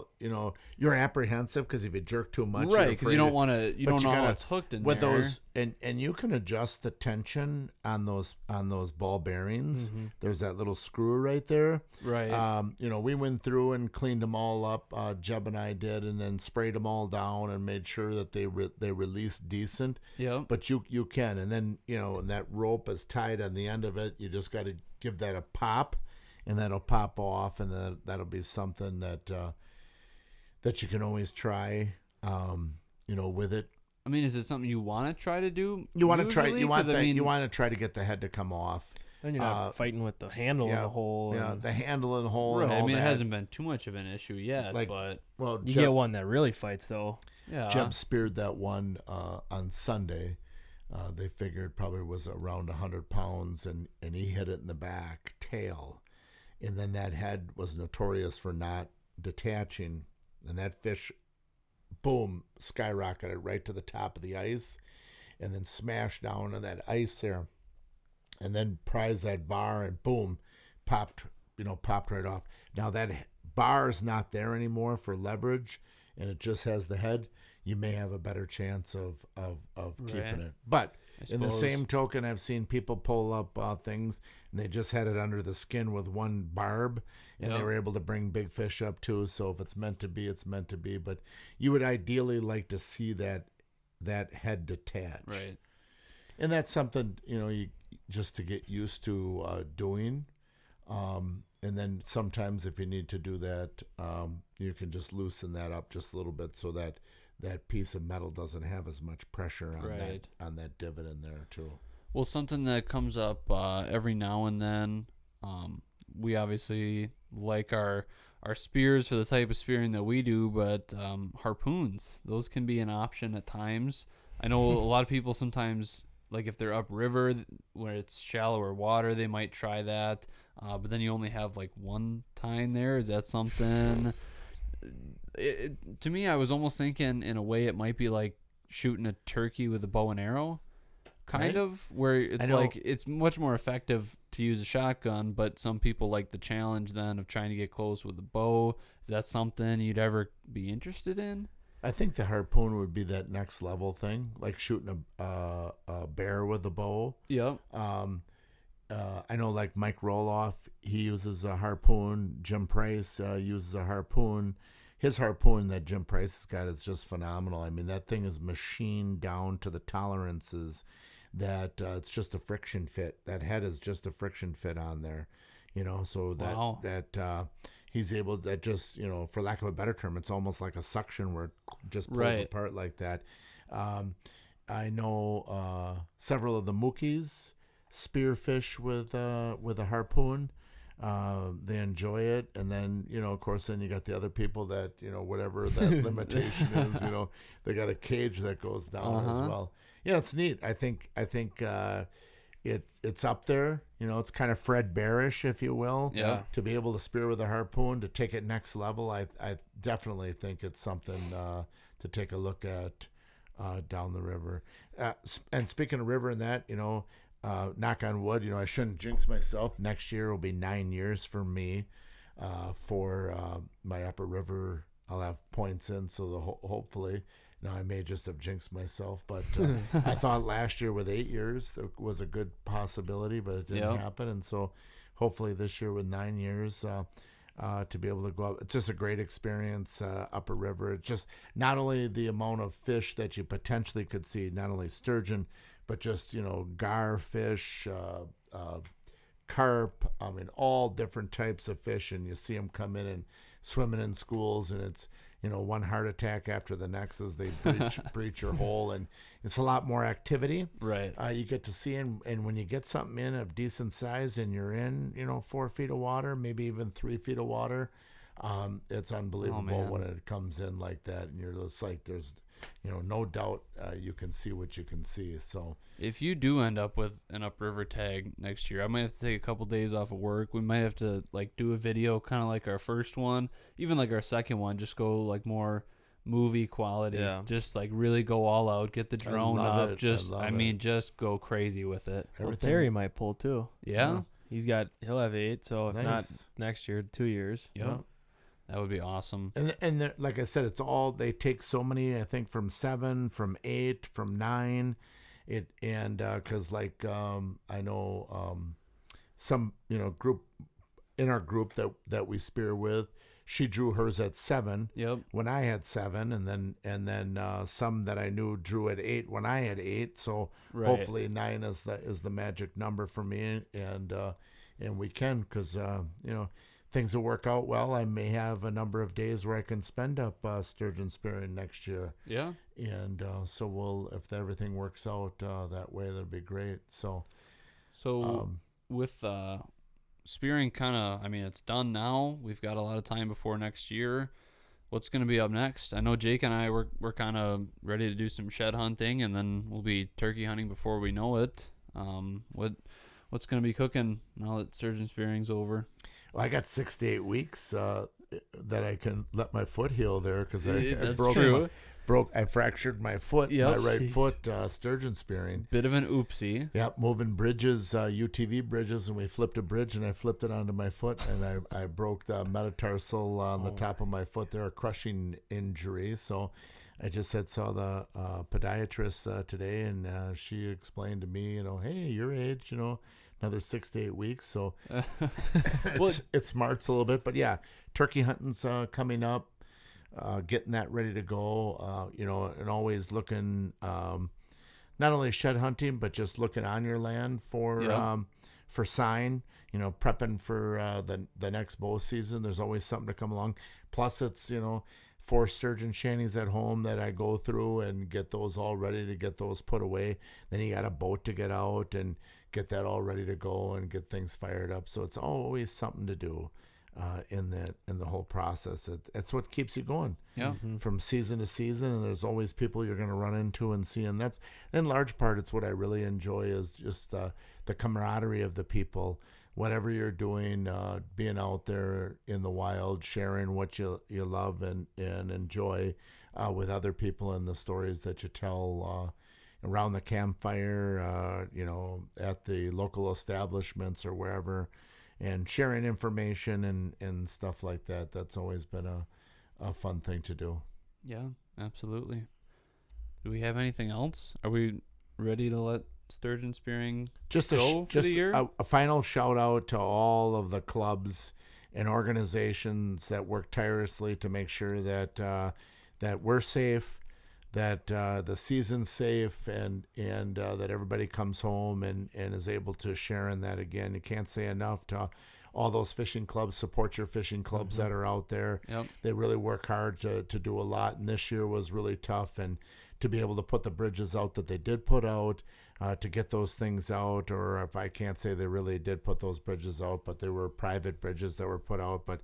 S1: you're apprehensive because if you jerk too much,
S2: right? Because you don't want to, you don't know how it's hooked in
S1: with
S2: there.
S1: Those, and you can adjust the tension on those ball bearings.
S2: Mm-hmm.
S1: There's that little screw right there.
S2: Right.
S1: We went through and cleaned them all up. Jeb and I did, and then sprayed them all down and made sure that they released decent.
S2: Yeah.
S1: But you can, and then and that rope is tied on the end of it. You just got to give that a pop, and that'll pop off, and then that'll be something that you can always try. With it.
S2: I mean, is it something you want to try to do?
S1: You want to try.
S2: usually?
S1: You want
S2: 'Cause,
S1: that.
S2: I mean,
S1: You want to try to get the head to come off.
S3: And you're not fighting with the handle in the hole.
S1: Yeah,
S3: and
S1: the handle and hole.
S2: right.
S1: And all
S2: I mean,
S1: that.
S2: it hasn't been too much of an issue yet,
S1: Like,
S2: but
S1: Well,
S3: you
S1: Jeb,
S3: get one that really fights, though.
S2: yeah.
S1: Jeb speared that one on Sunday. They figured probably was around 100 pounds, and he hit it in the back tail. And then that head was notorious for not detaching. And that fish, boom, skyrocketed right to the top of the ice and then smashed down on that ice there. And then prized that bar and boom, popped right off. Now that bar is not there anymore for leverage, and it just has the head. You may have a better chance of keeping it. But in the same token, I've seen people pull up things, and they just had it under the skin with one barb, and they were able to bring big fish up too. So if it's meant to be, it's meant to be. But you would ideally like to see that head detach.
S2: Right.
S1: And that's something, you just to get used to doing. And then sometimes if you need to do that, you can just loosen that up just a little bit so that that piece of metal doesn't have as much pressure on that divot in there too.
S2: Well, something that comes up every now and then, we obviously like our spears for the type of spearing that we do, but harpoons, those can be an option at times. I know a lot of people sometimes, like if they're upriver where it's shallower water, they might try that. But then you only have like one tine there. Is that something? To me, I was almost thinking in a way it might be like shooting a turkey with a bow and arrow, kind of, where it's like it's much more effective to use a shotgun, but some people like the challenge then of trying to get close with a bow. Is that something you'd ever be interested in?
S1: I think the harpoon would be that next level thing, like shooting a bear with a bow.
S2: Yep.
S1: I know like Mike Roloff, he uses a harpoon. Jim Price uses a harpoon. His harpoon that Jim Price has got is just phenomenal. I mean, that thing is machined down to the tolerances that it's just a friction fit. That head is just a friction fit on there, so that he's able to just, for lack of a better term, it's almost like a suction where it just pulls apart like that. I know several of the Mookies spearfish with a harpoon. They enjoy it, and then of course then you got the other people that whatever that limitation is, they got a cage that goes down as well. Yeah, it's neat. I think it's up there. It's kind of Fred Bearish, if you will.
S2: Yeah.
S1: To be able to spear with a harpoon, to take it next level, I definitely think it's something to take a look at down the river. And speaking of river and that, knock on wood, I shouldn't jinx myself. Next year will be 9 years for me for my upper river. I'll have points in, so hopefully. Now, I may just have jinxed myself, but I thought last year with 8 years there was a good possibility, but it didn't happen. And so hopefully this year with 9 years to be able to go up. It's just a great experience, upper river. It's just not only the amount of fish that you potentially could see, not only sturgeon, but just, gar fish, carp, all different types of fish. And you see them come in and swimming in schools, and it's, one heart attack after the next as they breach your hole. And it's a lot more activity.
S2: Right.
S1: You get to see, and when you get something in of decent size and you're in, 4 feet of water, maybe even 3 feet of water, it's unbelievable when it comes in like that. And you're just like, there's, no doubt you can see what you can see. So
S2: if you do end up with an upriver tag next year, I might have to take a couple days off of work. We might have to do a video kind of like our first one, even like our second one, just go like more movie quality.
S3: Yeah.
S2: Just really go all out, get the drone up. Just go crazy with it.
S3: Well, Terry might pull too.
S2: Yeah.
S3: He'll have 8, so if not next year, 2 years.
S2: Yep. Yeah. That would be awesome.
S1: And like I said, they take so many, I think from 7, from 8, from 9, because I know some group in our group that we spear with, she drew hers at 7.
S2: Yep.
S1: When I had 7, and then some that I knew drew at 8 when I had 8. So hopefully 9 is the magic number for me, and we can, because things will work out well, I may have a number of days where I can spend up sturgeon spearing next year.
S2: Yeah.
S1: And so if everything works out that way, that'd be great. So
S2: with spearing kind of, I mean, it's done now. We've got a lot of time before next year. What's going to be up next? I know Jake and I, we're kind of ready to do some shed hunting, and then we'll be turkey hunting before we know it. What's going to be cooking now that sturgeon spearing's over?
S1: Well, I got 6 to 8 weeks that I can let my foot heal there because
S2: That's true.
S1: I fractured my foot, my right foot, sturgeon spearing.
S2: Bit of an oopsie.
S1: Yep, moving bridges, UTV bridges, and we flipped a bridge, and I flipped it onto my foot, and I broke the metatarsal on the top of my foot there, a crushing injury. So I just saw the podiatrist today, and she explained to me, hey, your age, another 6 to 8 weeks. So it smarts a little bit. But, yeah, turkey hunting's coming up. Getting that ready to go, and always looking, not only shed hunting, but just looking on your land for sign, prepping for the next bow season. There's always something to come along. Plus it's, 4 sturgeon shanties at home that I go through and get those all ready to get those put away. Then you got a boat to get out and get that all ready to go and get things fired up. So it's always something to do. In the whole process, it's what keeps you going.
S2: Yeah.
S1: From season to season, and there's always people you're going to run into and see, and that's in large part. It's what I really enjoy is just the camaraderie of the people. Whatever you're doing, being out there in the wild, sharing what you love and enjoy with other people, and the stories that you tell around the campfire, at the local establishments or wherever. And sharing information and stuff like that. That's always been a fun thing to do.
S2: Yeah, absolutely. Do we have anything else? Are we ready to let sturgeon spearing go for the year?
S1: A final shout out to all of the clubs and organizations that work tirelessly to make sure that we're safe, that the season's safe, and that everybody comes home and is able to share in that again. You can't say enough to all those fishing clubs. Support your fishing clubs that are out there.
S2: Yep.
S1: They really work hard to do a lot, and this year was really tough. And to be able to put the bridges out that they did put out, to get those things out, or if I can't say they really did put those bridges out, but they were private bridges that were put out. But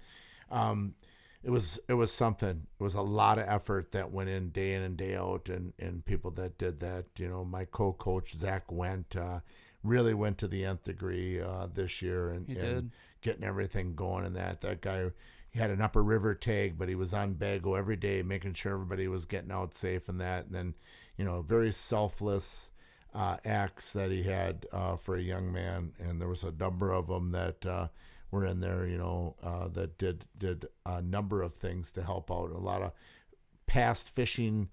S1: it was something. It was a lot of effort that went in and day out, and people that did that. My co-coach Zach really went to the nth degree this year, and getting everything going. And that guy, he had an Upper River tag, but he was on Bago every day, making sure everybody was getting out safe and that. And then very selfless acts that he had for a young man, and there was a number of them that. Were in there, that did a number of things to help out. A lot of past fishing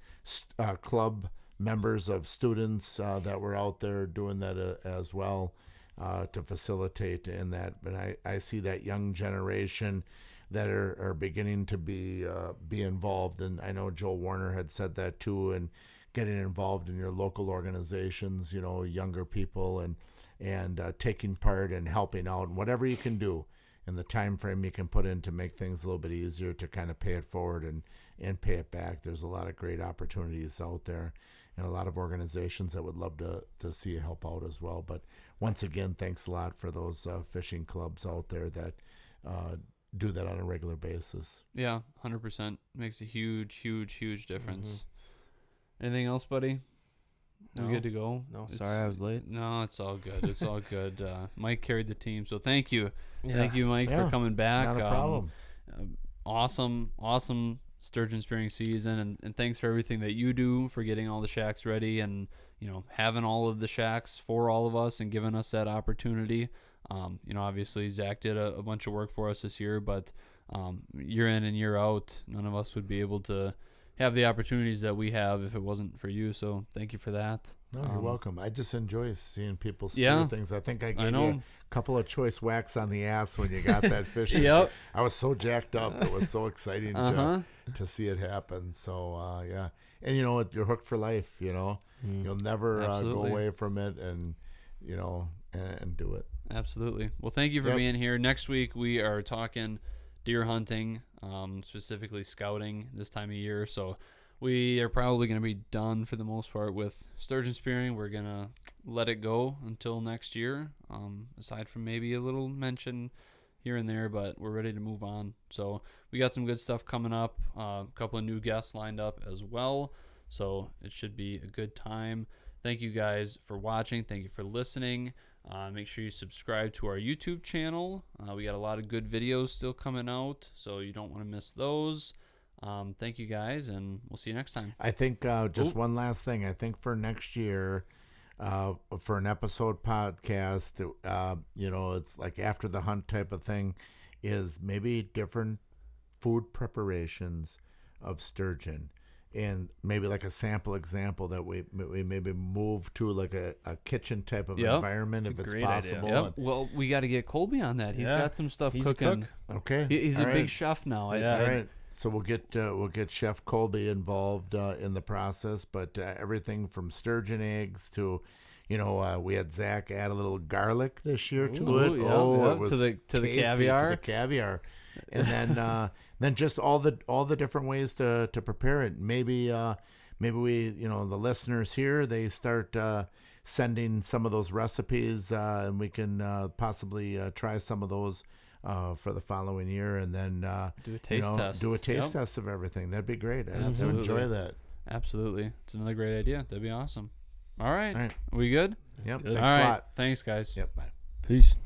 S1: club members of students that were out there doing that as well to facilitate in that. But I see that young generation that are beginning to be involved, and I know Joe Warner had said that too, and getting involved in your local organizations, younger people and taking part and helping out, and whatever you can do in the time frame you can put in to make things a little bit easier to kind of pay it forward and pay it back. There's a lot of great opportunities out there, and a lot of organizations that would love to see you help out as well. But once again, thanks a lot for those fishing clubs out there that do that on a regular basis.
S2: Yeah, 100%. Makes a huge difference. Anything else, buddy?
S3: No.
S2: We good to go?
S3: No, sorry I was late.
S2: No, it's all good. It's all good. Mike carried the team, so thank you.
S3: Yeah.
S2: Thank you, Mike, for coming back.
S1: Not a problem.
S2: Awesome sturgeon spearing season, and thanks for everything that you do for getting all the shacks ready, and having all of the shacks for all of us and giving us that opportunity. Obviously Zach did a bunch of work for us this year, but year in and year out, none of us would be able to have the opportunities that we have if it wasn't for you. So thank you for that.
S1: No, you're welcome. I just enjoy seeing people spear things. I think I gave you a couple of choice whacks on the ass when you got that fish.
S2: Yep.
S1: I was so jacked up. It was so exciting to see it happen. So, yeah. And you're hooked for life, You'll never go away from it and do it.
S2: Absolutely. Well, thank you for
S1: Yep.
S2: being here. Next week we are talking deer hunting, specifically scouting this time of year. So we are probably going to be done for the most part with sturgeon spearing. We're going to let it go until next year, aside from maybe a little mention here and there, but we're ready to move on. So we got some good stuff coming up, a couple of new guests lined up as well. So it should be a good time. Thank you guys for watching. Thank you for listening. Make sure you subscribe to our YouTube channel. We got a lot of good videos still coming out, so you don't want to miss those. Thank you guys, and we'll see you next time.
S1: I think just one last thing. I think for next year, for an episode podcast, it's like after the hunt type of thing, is maybe different food preparations of sturgeon. And maybe like a sample example that we maybe move to like a kitchen type of environment if it's possible.
S3: idea.
S2: Yep. Well, we got to get Colby on that. He's got some stuff
S3: He's
S2: cooking.
S3: a cook.
S1: Okay.
S2: He's
S1: All
S2: a
S1: right.
S2: big chef now.
S3: Yeah.
S1: All right. So we'll get Chef Colby involved in the process, but everything from sturgeon eggs to, we had Zach add a little garlic this year to it. It was
S2: to the
S1: tasty,
S2: caviar.
S1: to the caviar, and then just all the different ways to prepare it. Maybe we, the listeners here, they start sending some of those recipes, and we can possibly try some of those for the following year, and then
S2: Do a taste test.
S1: Do a taste
S2: Yep.
S1: test of everything. That'd be great. I'd
S2: Absolutely.
S1: enjoy that.
S2: Absolutely. It's another great idea. That'd be awesome. All right.
S1: All right.
S2: We good?
S1: Yep.
S3: Good.
S1: Thanks
S2: All
S1: a
S2: right.
S1: lot.
S2: Thanks, guys.
S1: Yep. Bye.
S3: Peace.